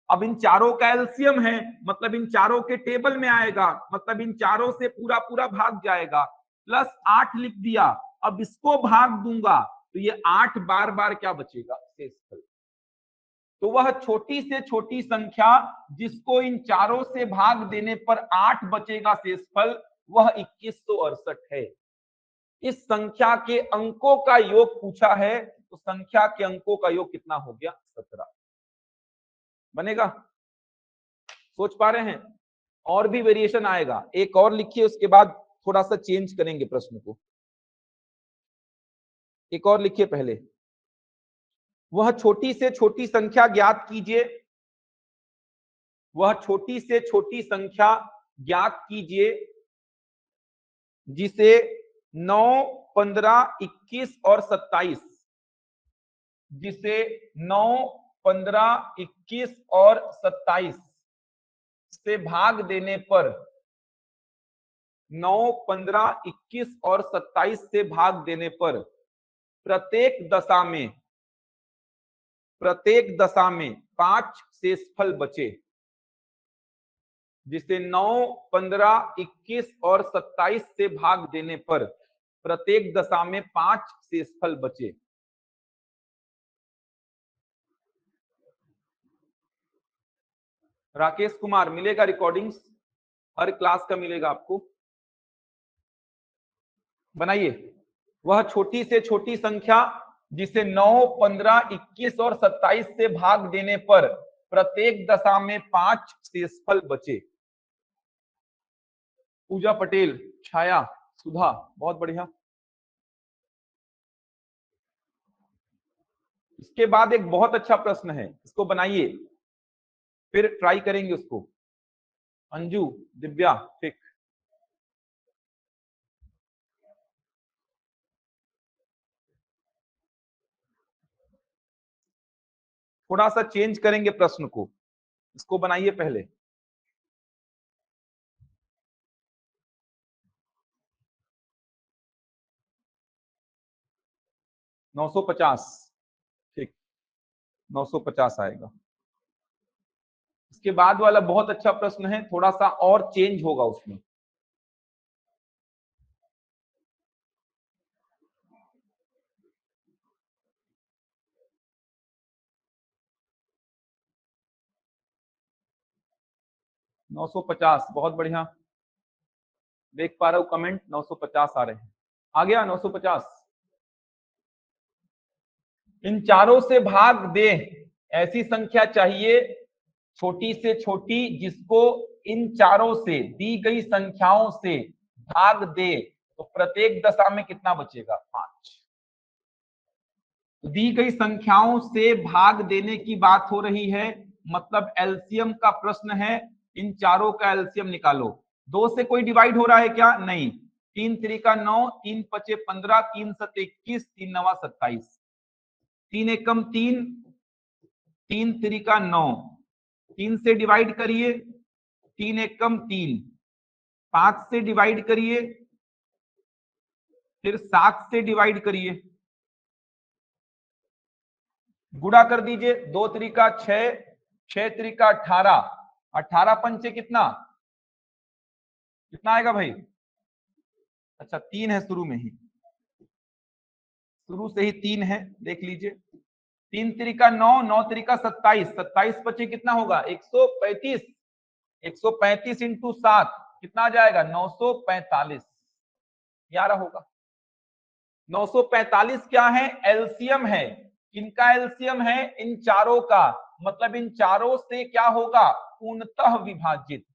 अब इन चारों का एलसीएम है, मतलब इन चारों के टेबल में आएगा, मतलब इन चारों से पूरा पूरा भाग जाएगा। प्लस 8 लिख दिया, अब इसको भाग दूंगा तो ये 8 बार बार क्या बचेगा? शेषफल। तो वह छोटी से छोटी संख्या जिसको इन चारों से भाग देने पर 8 बचेगा शेषफल, वह 2168 है। इस संख्या के अंकों का योग पूछा है, तो संख्या के अंकों का योग कितना हो गया? 17 बनेगा। सोच पा रहे हैं? और भी वेरिएशन आएगा, एक और लिखिए, उसके बाद थोड़ा सा चेंज करेंगे प्रश्न को। एक और लिखिए पहले, वह छोटी से छोटी संख्या ज्ञात कीजिए, वह छोटी से छोटी संख्या ज्ञात कीजिए जिसे 9, 15, 21 और 27, जिसे 9, 15, 21 और 27 से भाग देने पर 9, 15, 21 और 27 से भाग देने पर प्रत्येक दशा में 5 शेषफल बचे, जिसे 9, 15, 21 और 27 से भाग देने पर प्रत्येक दशा में 5 शेषफल बचे। राकेश कुमार, मिलेगा रिकॉर्डिंग्स, हर क्लास का मिलेगा आपको। बनाइए, वह छोटी से छोटी संख्या जिसे 9, 15, 21 और 27 से भाग देने पर प्रत्येक दशा में 5 शेषफल बचे। पूजा पटेल, छाया, सुधा, बहुत बढ़िया। इसके बाद एक बहुत अच्छा प्रश्न है, इसको बनाइए, फिर ट्राई करेंगे उसको। अंजू, दिव्या, ठीक। थोड़ा सा चेंज करेंगे प्रश्न को, इसको बनाइए पहले। 950, ठीक, 950 आएगा। इसके बाद वाला बहुत अच्छा प्रश्न है, थोड़ा सा और चेंज होगा उसमें। नौ सौ पचास, बहुत बढ़िया, देख पा रहा हूं कमेंट, 950 आ रहे हैं। आ गया 950। इन चारों से भाग दे, ऐसी संख्या चाहिए छोटी से छोटी जिसको इन चारों से दी गई संख्याओं से भाग दे, तो प्रत्येक दशा में कितना बचेगा? 5। दी गई संख्याओं से भाग देने की बात हो रही है, मतलब एलसीएम का प्रश्न है। इन चारों का एलसीएम निकालो। 2 से कोई डिवाइड हो रहा है क्या? नहीं। 3 3 9, 3 5 15, 3 7 21, 3 9 27, 3 एकम 3, 3 3 9, 3 से डिवाइड करिए, 3 एकम 3, 5 से डिवाइड करिए, फिर 7 से डिवाइड करिए, गुणा कर दीजिए। 2 3 6, 6 3 18, 18 पंचे कितना कितना आएगा भाई? अच्छा 3 है, शुरू में ही, शुरू से ही 3 है, देख लीजिए। 3 3 9, 9 3 27, 27 पचे कितना होगा? 135, 135 इंटू 7 कितना आ जाएगा? 945, यार होगा। 945 क्या है? एलसीएम है। किनका एलसीएम है? इन चारों का, मतलब इन चारों से क्या होगा? पूर्णतः विभाजित,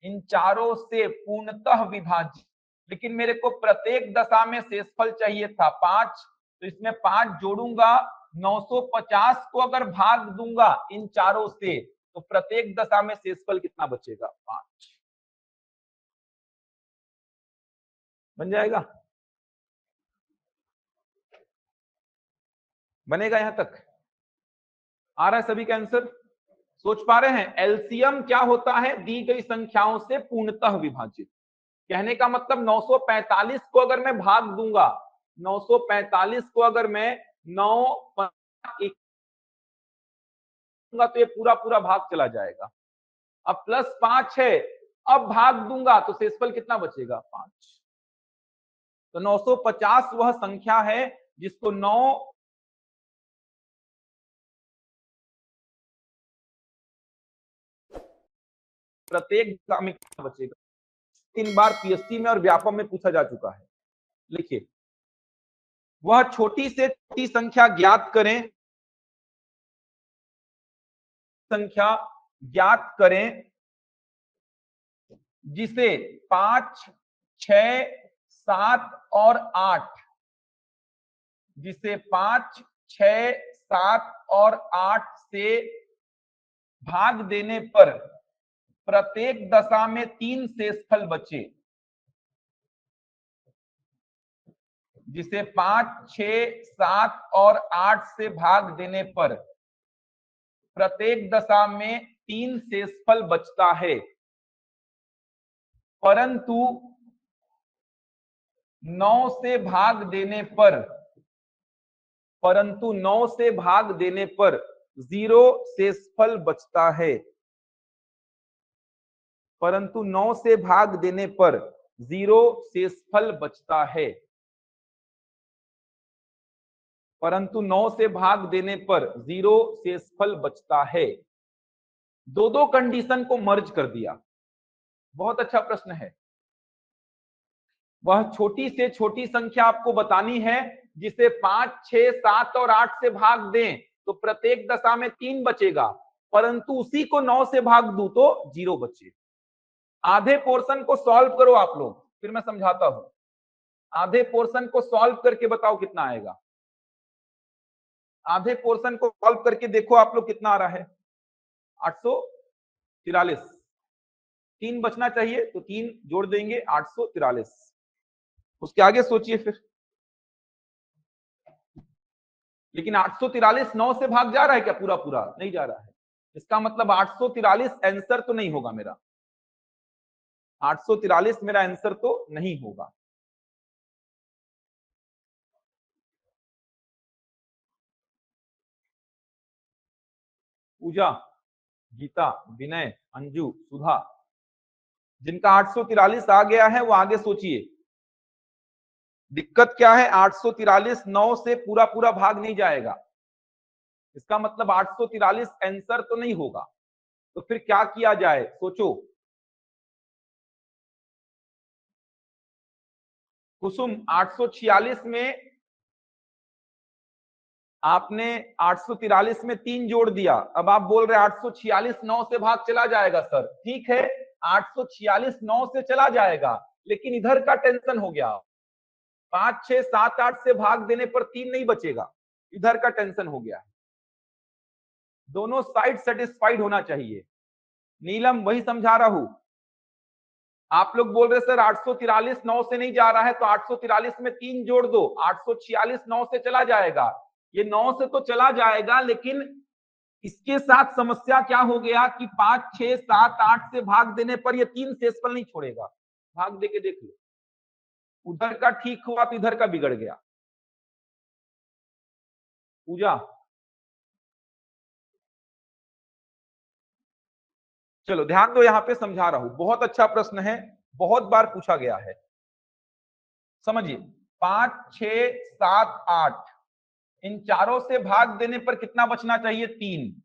इन चारों से पूर्णतः विभाजित। लेकिन मेरे को प्रत्येक दशा में शेषफल चाहिए था 5, तो इसमें 5 जोड़ूंगा। 950 को अगर भाग दूंगा इन चारों से, तो प्रत्येक दशा में शेषफल कितना बचेगा? 5 बन जाएगा। बनेगा यहां तक? आ रहा है सभी का आंसर? सोच पा रहे हैं? एलसीएम क्या होता है? दी गई संख्याओं से पूर्णतः विभाजित। कहने का मतलब 945 को अगर मैं भाग दूंगा, 945 को अगर मैं 9 तो ये पूरा पूरा भाग चला जाएगा। अब +5 है, अब भाग दूंगा तो शेषफल कितना बचेगा? 5। तो 950 वह संख्या है जिसको 9 प्रत्येक में कितना बचेगा? 3 बार पीएससी में और व्यापम में पूछा जा चुका है। लिखिए, वह छोटी से छोटी संख्या ज्ञात करें, संख्या ज्ञात करें जिसे 5, 6, 7 और 8, जिसे 5, 6, 7 और 8 से भाग देने पर प्रत्येक दशा में 3 शेषफल बचे, जिसे 5, 6, 7 और 8 से भाग देने पर प्रत्येक दशा में 3 शेषफल बचता है, परंतु 9 से भाग देने पर 0 शेषफल बचता है, परंतु 9 से भाग देने पर 0 शेषफल बचता है, परंतु 9 से भाग देने पर 0 शेषफल बचता है। दो कंडीशन को मर्ज कर दिया। बहुत अच्छा प्रश्न है। वह छोटी से छोटी संख्या आपको बतानी है जिसे 5, 6, 7 और 8 से भाग दें तो प्रत्येक दशा में 3 बचेगा, परंतु उसी को 9 से भाग दूं तो 0 बचे। आधे पोर्शन को सॉल्व करो आप लोग, फिर मैं समझाता हूं। आधे पोर्शन को सॉल्व करके बताओ कितना आएगा। आधे पोर्शन को सॉल्व करके देखो आप लोग कितना आ रहा है। 843। 3 बचना चाहिए तो 3 जोड़ देंगे, 843। उसके आगे सोचिए फिर। लेकिन 843 9 से भाग जा रहा है क्या? पूरा पूरा नहीं जा रहा है। इसका मतलब 843 आंसर तो नहीं होगा मेरा। 843 मेरा आंसर तो नहीं होगा। पूजा, गीता, विनय, अंजू, सुधा, जिनका 843 आ गया है वो आगे सोचिए। दिक्कत क्या है? 843 9 से पूरा पूरा भाग नहीं जाएगा। इसका मतलब 843 आंसर तो नहीं होगा। तो फिर क्या किया जाए, सोचो। कुसुम, 846 में आपने 843 में 3 जोड़ दिया, अब आप बोल रहे 846 9 से भाग चला जाएगा। सर ठीक है, 846 9 से चला जाएगा, लेकिन इधर का टेंशन हो गया। 5, 6, 7, 8 से भाग देने पर 3 नहीं बचेगा, इधर का टेंशन हो गया है। दोनों साइड सेटिस्फाइड होना चाहिए। नीलम, वही समझा रहा हूं। आप लोग बोल रहे सर 843 9 से नहीं जा रहा है, तो 843 में 3 जोड़ दो, 846 9 से चला जाएगा। ये 9 से तो चला जाएगा, लेकिन इसके साथ समस्या क्या हो गया कि 5, 6, 7, 8 से भाग देने पर ये 3 शेषफल नहीं छोड़ेगा। भाग दे के देख लो, उधर का ठीक हुआ तो इधर का बिगड़ गया। पूजा, चलो ध्यान दो, यहां पे समझा रहा हूं। बहुत अच्छा प्रश्न है, बहुत बार पूछा गया है। समझिए, 5, 6, 7, 8 इन चारों से भाग देने पर कितना बचना चाहिए? 3।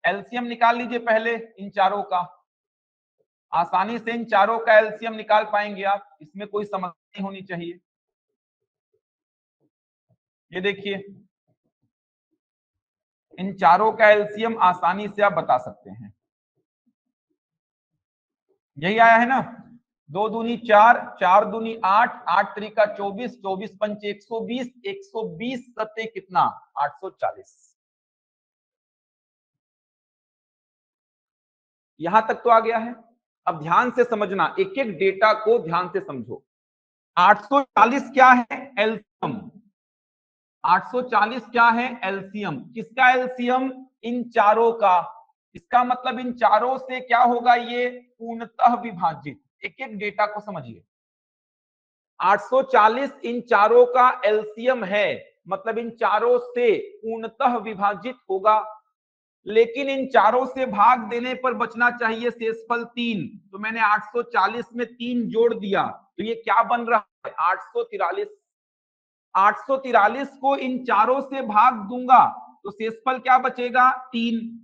एलसीएम निकाल लीजिए पहले इन चारों का। आसानी से इन चारों का एलसीएम निकाल पाएंगे आप, इसमें कोई समस्या नहीं होनी चाहिए। ये देखिए, इन चारों का एलसीएम आसानी से आप बता सकते हैं। यही आया है ना? 2 दूनी 4, 4 दूनी 8, 8 त्रिका 24, 24 पंच 120, 120 सत्ते कितना? 840। यहां तक तो आ गया है। अब ध्यान से समझना, एक एक डेटा को ध्यान से समझो। 840 क्या है? एलसीएम। 840 क्या है? एलसीएम। किसका एलसीएम? इन चारों का। इसका मतलब इन चारों से क्या होगा? ये पूर्णतः विभाजित। एक एक डेटा को समझिए। 840 इन चारों का एलसीएम है, मतलब इन चारों से पूर्णतः विभाजित होगा, लेकिन इन चारों से भाग देने पर बचना चाहिए शेषफल 3। तो मैंने 840 में 3 जोड़ दिया, तो ये क्या बन रहा है? 843। 843 को इन चारों से भाग दूंगा तो शेषफल क्या बचेगा? 3।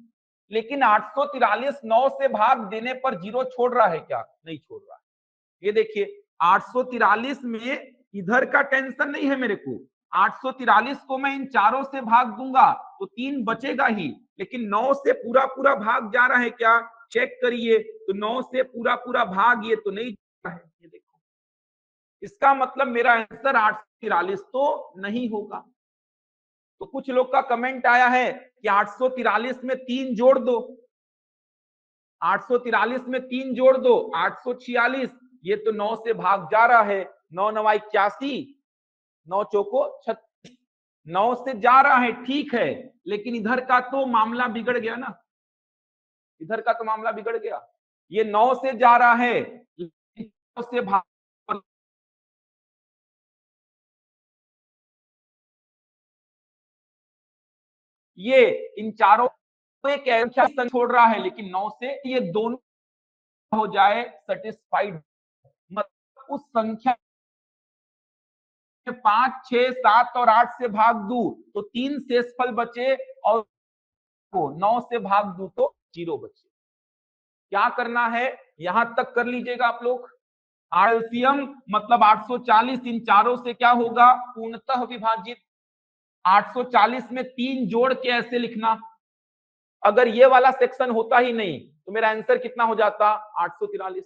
लेकिन 843 9 से भाग देने पर 0 छोड़ रहा है क्या? नहीं छोड़ रहा है। ये देखिए, 843 में इधर का टेंशन नहीं है मेरे को, 843 को मैं इन चारों से भाग दूंगा तो 3 बचेगा ही, लेकिन 9 से पूरा पूरा भाग जा रहा है क्या, चेक करिए। तो 9 से पूरा पूरा भाग ये तो नहीं जा रहा है, ये देखो। इसका मतलब मेरा आंसर 843 तो नहीं होगा। तो कुछ लोग का कमेंट आया है कि 843 में 3 जोड़ दो, 843 में 3 जोड़ दो 846, ये तो 9 से भाग जा रहा है, 9 9 81, 9 चौको 36, 9 से जा रहा है ठीक है, लेकिन इधर का तो मामला बिगड़ गया ना, इधर का तो मामला बिगड़ गया। ये 9 से जा रहा है, 9 से भाग, ये इन चारों एक ऐसा छोड़ रहा है, लेकिन 9 से ये दोनों हो जाए सेटिस्फाइड, मतलब उस संख्या 5 6 7 और 8 से भाग दू तो 3 शेषफल बचे, और 9 से भाग दू तो 0 बचे। क्या करना है यहां तक कर लीजिएगा आप लोग। एलसीएम मतलब 840 इन चारों से क्या होगा, पूर्णतः विभाजित। 840 में 3 जोड़ के ऐसे लिखना, अगर ये वाला सेक्शन होता ही नहीं तो मेरा आंसर कितना हो जाता, 843।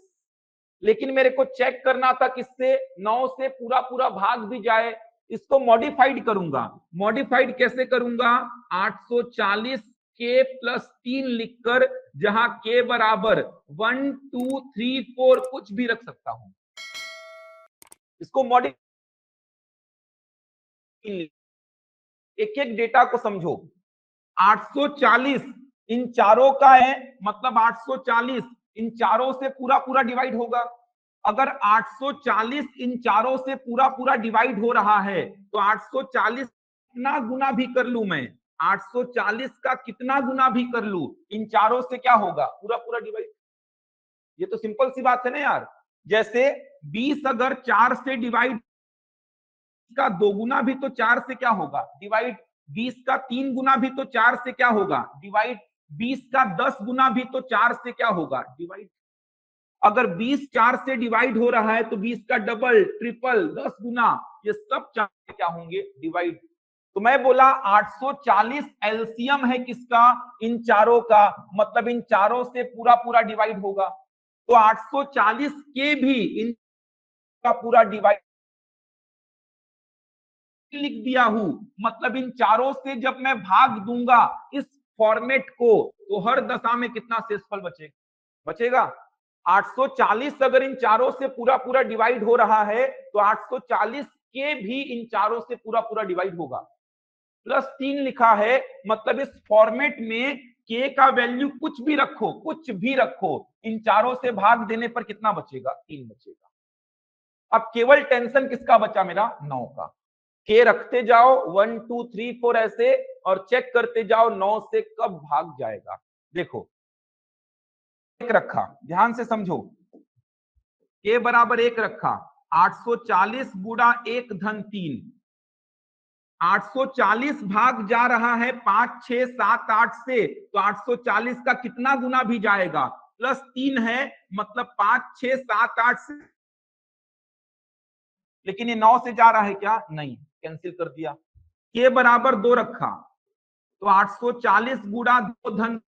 लेकिन मेरे को चेक करना था किससे, 9 से पूरा पूरा भाग भी जाए। इसको मॉडिफाइड करूंगा, मॉडिफाइड कैसे करूंगा, 840 के प्लस 3 लिखकर, जहां के बराबर 1 2 3 4 कुछ भी रख सकता हूं। इसको मॉडिफाइड, एक एक डेटा को समझो। 840 इन चारों का है, मतलब 840 इन चारों से पूरा पूरा डिवाइड होगा। अगर 840 इन चारों से पूरा पूरा डिवाइड हो रहा है तो 840 कितना गुना भी कर लू मैं, 840 का कितना गुना भी कर लू, इन चारों से क्या होगा, पूरा पूरा डिवाइड। ये तो सिंपल सी बात है ना यार। जैसे 20 अगर 4 से डिवाइड, का 2 गुना भी तो 4 से क्या होगा, डिवाइड। 20 का 3 गुना भी तो 4 से क्या होगा, डिवाइड। 20 का 10 गुना भी तो 4 से क्या होगा, डिवाइड। अगर 20 4 से डिवाइड हो रहा है तो 20 का डबल ट्रिपल 10 गुना, ये सब 4 से क्या होंगे, डिवाइड। तो मैं बोला 840 एलसीएम है किसका, इन चारों का, मतलब इन चारों से पूरा पूरा डिवाइड होगा। तो 840 के भी इन का पूरा डिवाइड लिख दिया हूं, मतलब इन चारों से जब मैं भाग दूंगा इस फॉर्मेट को, तो हर दशा में कितना शेषफल बचेगा, बचेगा 840। अगर इन चारों से पूरा पूरा डिवाइड हो रहा है तो 840 के भी इन चारों से पूरा पूरा डिवाइड होगा। प्लस 3 लिखा है, मतलब इस फॉर्मेट में के का वैल्यू कुछ भी रखो, कुछ भी रखो, इन चारों से भाग देने पर कितना बचेगा, 3 बचेगा। अब केवल टेंशन किसका बचा, मेरा 9 का। के रखते जाओ 1 2 3 4 ऐसे, और चेक करते जाओ 9 से कब भाग जाएगा। देखो एक रखा, ध्यान से समझो, के बराबर 1 रखा, 840 गुणा 1 धन 3, 840 भाग जा रहा है 5 6 7 8 से, तो 840 का कितना गुना भी जाएगा, प्लस 3 है, मतलब 5 6 7 8 से, लेकिन ये 9 से जा रहा है क्या, नहीं, कैंसिल कर दिया। के बराबर 2 रखा, तो 840 गुणा 2 धन,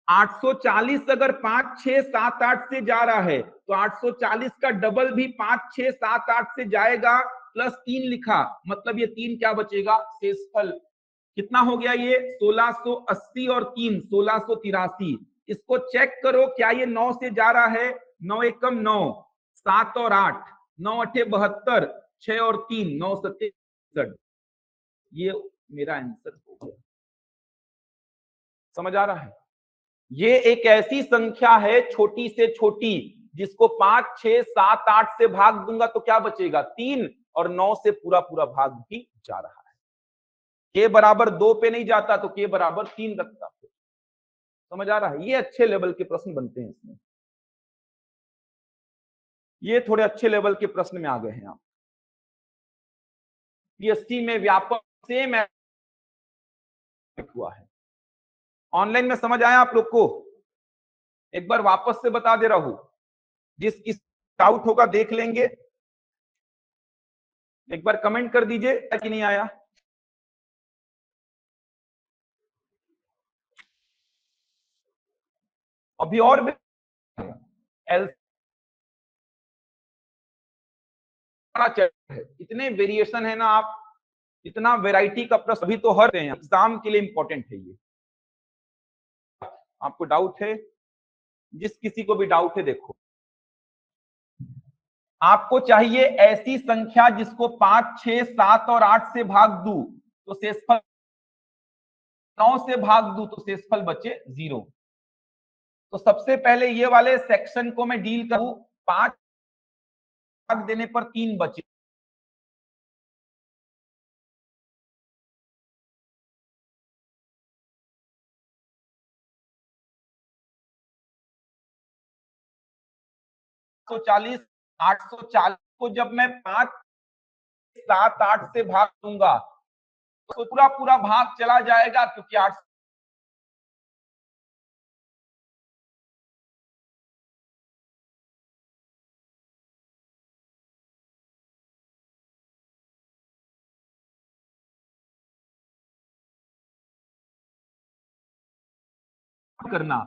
840 अगर 5 6 7 8 से जा रहा है तो 840 का डबल भी 5 6 7 8 से जाएगा, प्लस 3 लिखा, मतलब ये 3 क्या बचेगा, शेषफल। कितना हो गया ये 1680 और 3 1683। इसको चेक करो, क्या ये 9 से जा रहा है, 9 एकम 9, 7 और 8, 9 अठे 72, 6 और 3 9 सत्ते 67। ये मेरा आंसर हो गया। समझ आ रहा है, ये एक ऐसी संख्या है छोटी से छोटी, जिसको 5 6 7 8 से भाग दूंगा तो क्या बचेगा, 3, और 9 से पूरा पूरा भाग भी जा रहा है। के बराबर 2 पे नहीं जाता तो के बराबर 3 रखता। समझ आ रहा है, ये अच्छे लेवल के प्रश्न बनते हैं इसमें, ये थोड़े अच्छे लेवल के प्रश्न में आ गए हैं आप। पीएससी में व्यापक सेम हुआ है। ऑनलाइन में समझ आया आप लोग को, एक बार वापस से बता दे रहा हूं, जिस किस डाउट होगा देख लेंगे। एक बार कमेंट कर दीजिए कि नहीं आया। अभी और भी एल है, इतने वेरिएशन है ना, आप इतना वेराइटी का प्रश्न अभी तो हर एग्जाम के लिए इंपॉर्टेंट है ये। आपको डाउट है, जिस किसी को भी डाउट है, देखो आपको चाहिए ऐसी संख्या जिसको 5, 6, 7 और 8 से भाग दूं तो शेषफल 9 से भाग दूं तो शेषफल बचे 0। तो सबसे पहले ये वाले सेक्शन को मैं डील करूं, 5 भाग देने पर 3 बचे, तो 40, 840 को जब मैं 5, 7, 8 से भाग दूंगा तो पूरा पूरा भाग चला जाएगा, क्योंकि 8 करना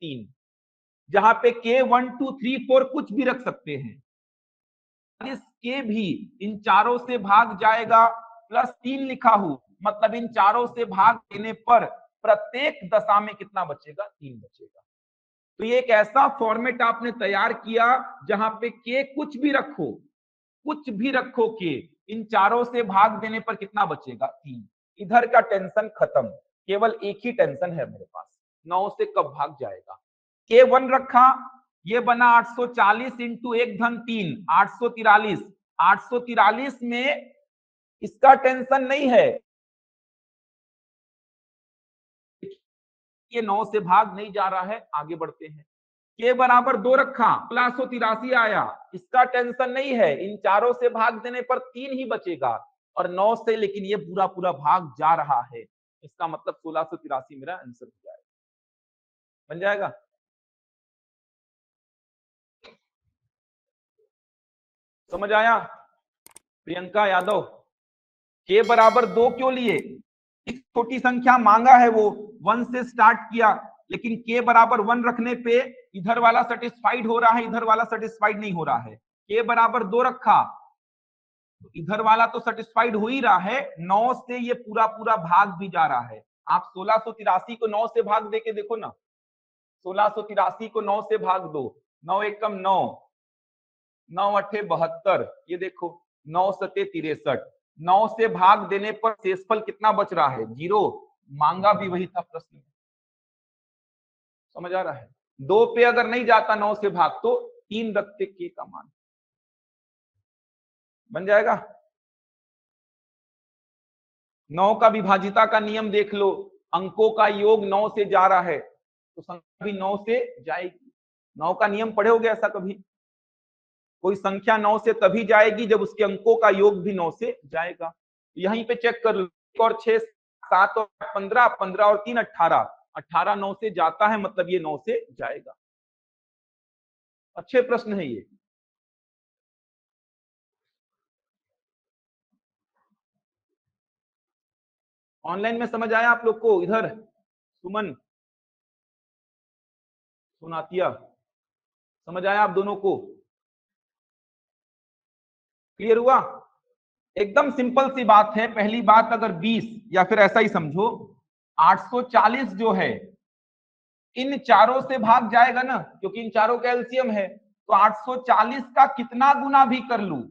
3, जहां पे के 1, 2, 3, 4 कुछ भी रख सकते हैं। इस के भी इन चारों से भाग जाएगा, प्लस 3 लिखा हूं, मतलब इन चारों से भाग देने पर प्रत्येक दशा में कितना बचेगा? 3 बचेगा। तो ये एक ऐसा फॉर्मेट आपने तैयार किया जहां पे के कुछ भी रखो, कुछ भी रखो, के इन चारों से भाग देने पर कितना बचेगा? 3। इधर का टेंशन खत्म, केवल एक ही टेंशन है मेरे पास, 9 से कब भाग जाएगा। के 1 रखा, ये बना 840 इंटू 1 धन 3, 843। 843 में इसका टेंशन नहीं है, ये 9 से भाग नहीं जा रहा है। आगे बढ़ते हैं, के बराबर 2 रखा, 1683 आया, इसका टेंशन नहीं है, इन चारों से भाग देने पर 3 ही बचेगा, और 9 से लेकिन ये पूरा पूरा भाग जा रहा है, इसका मतलब 1683 मेरा आंसर हो जाएगा। बन जाएगा? समझ आया? प्रियंका यादव, के बराबर 2 क्यों लिए? एक छोटी संख्या मांगा है, वो 1 से स्टार्ट किया, लेकिन के बराबर 1 रखने पे इधर वाला सेटिस्फाइड हो रहा है, इधर वाला सेटिस्फाइड नहीं हो रहा है। के बराबर 2 रखा, तो इधर वाला तो सेटिस्फाइड हो ही रहा है, 9 से ये पूरा पूरा भाग भी जा रहा है। आप 1683 को 9 से भाग दे के देखो ना, 1683 को 9 से भाग दो, 9 एकम 9, 9 अठे 72, ये देखो 9 सते 63, 9 से भाग देने पर शेषफल कितना बच रहा है? 0। मांगा भी वही था प्रश्न में। समझ आ रहा है? 2 पे अगर नहीं जाता 9 से भाग तो 3 रखते के का मान। बन जाएगा? 9 का विभाजिता का नियम देख लो, अंकों का योग 9 से जा रहा है तो संख्या भी 9 से जाएगी। 9 का नियम पढ़े होगे ऐसा कभी? कोई संख्या 9 से तभी जाएगी जब उसके अंकों का योग भी 9 से जाएगा। यहीं पे चेक कर लो, 1 और 6, 7 और 15, 15 और 3 18, 18 9 से जाता है, मतलब ये 9 से जाएगा। अच्छे प्रश्न है ये। ऑनलाइन में समझ आया आप लोग को? इधर सुमन, सुनातिया, समझ आया आप दोनों को? क्लियर हुआ? एकदम सिंपल सी बात है। पहली बात, अगर 20 या फिर ऐसा ही समझो 840 जो है इन चारों से भाग जाएगा ना, क्योंकि इन चारों का एलसीएम है, तो 840 का कितना गुना भी कर लू,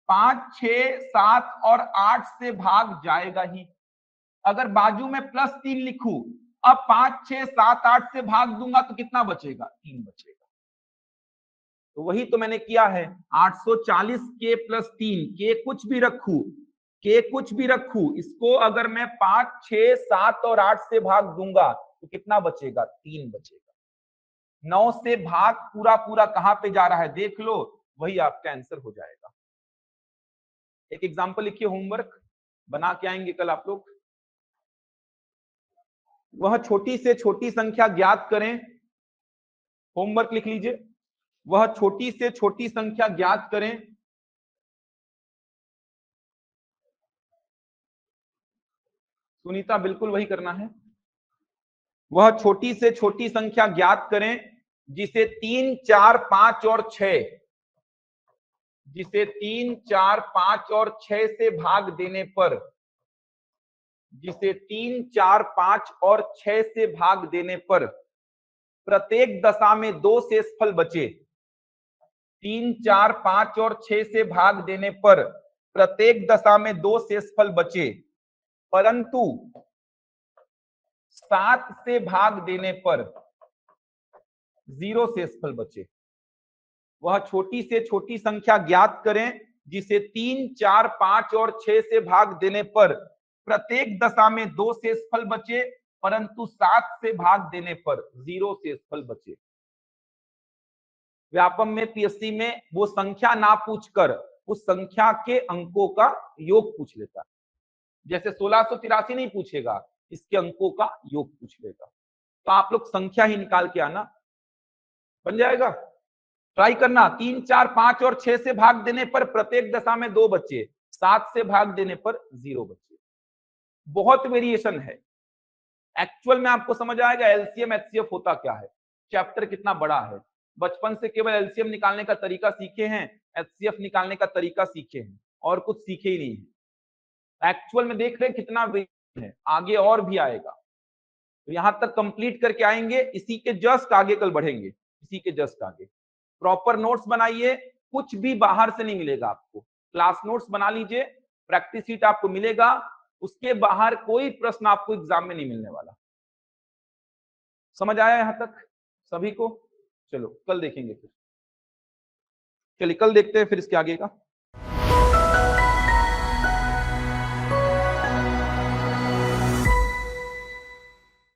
5, 6, 7 और 8 से भाग जाएगा ही। अगर बाजू में +3 लिखूं, अब 5, 6, 7, 8 से भाग दूंगा तो कितना बचेगा? 3 बचेगा। तो वही तो मैंने किया है, 840 के +3, के कुछ भी रखू, के कुछ भी रखू, इसको अगर मैं 5, 6, 7 और 8 से भाग दूंगा तो कितना बचेगा? 3 बचेगा। 9 से भाग पूरा पूरा कहां पे जा रहा है देख लो, वही आपका आंसर हो जाएगा। एक एग्जांपल लिखिए, होमवर्क बना के आएंगे कल आप लोग। वह छोटी से छोटी संख्या ज्ञात करें, होमवर्क लिख लीजिए, वह छोटी से छोटी संख्या ज्ञात करें सुनीता बिल्कुल वही करना है। वह छोटी से छोटी संख्या ज्ञात करें जिसे 3, 4, 5 और 6 जिसे 3, 4, 5 और 6 से भाग देने पर जिसे 3, 4, 5 और 6 से भाग देने पर प्रत्येक दशा में 2 शेषफल बचे। 3, 4, 5 और 6 से भाग देने पर प्रत्येक दशा में 2 शेषफल बचे, परंतु 7 से भाग देने पर 0 शेषफल बचे। वह छोटी से छोटी संख्या ज्ञात करें जिसे 3, 4, 5 और 6 से भाग देने पर प्रत्येक दशा में 2 शेषफल बचे, परंतु 7 से भाग देने पर 0 शेषफल बचे। व्यापम में, पीएससी में वो संख्या ना पूछकर उस संख्या के अंकों का योग पूछ लेता है। जैसे 1683 नहीं पूछेगा, इसके अंकों का योग पूछ लेगा। तो आप लोग संख्या ही निकाल के आना, बन जाएगा। ट्राई करना, 3, 4, 5 और 6 से भाग देने पर प्रत्येक दशा में 2 बचे, 7 से भाग देने पर 0 बचे। बहुत वेरिएशन है। एक्चुअल में आपको समझ आएगा एलसीएम एचसीएफ होता क्या है, चैप्टर कितना बड़ा है। बचपन से केवल एलसीएम निकालने का तरीका सीखे हैं, एचसीएफ निकालने का तरीका सीखे हैं, और कुछ सीखे ही नहीं है। एक्चुअल में देख रहे हैं कितना वेरिएशन है, आगे और भी आएगा। तो यहां तक कंप्लीट करके आएंगे, इसी के जस्ट आगे कल बढ़ेंगे, इसी के जस्ट आगे। प्रॉपर नोट्स बनाइए, कुछ भी बाहर से नहीं मिलेगा आपको। क्लास नोट्स बना लीजिए, प्रैक्टिस शीट आपको मिलेगा, उसके बाहर कोई प्रश्न आपको एग्जाम में नहीं मिलने वाला। समझ आया यहां तक सभी को? चलो कल देखेंगे फिर, चलिए कल देखते हैं फिर इसके आगे का।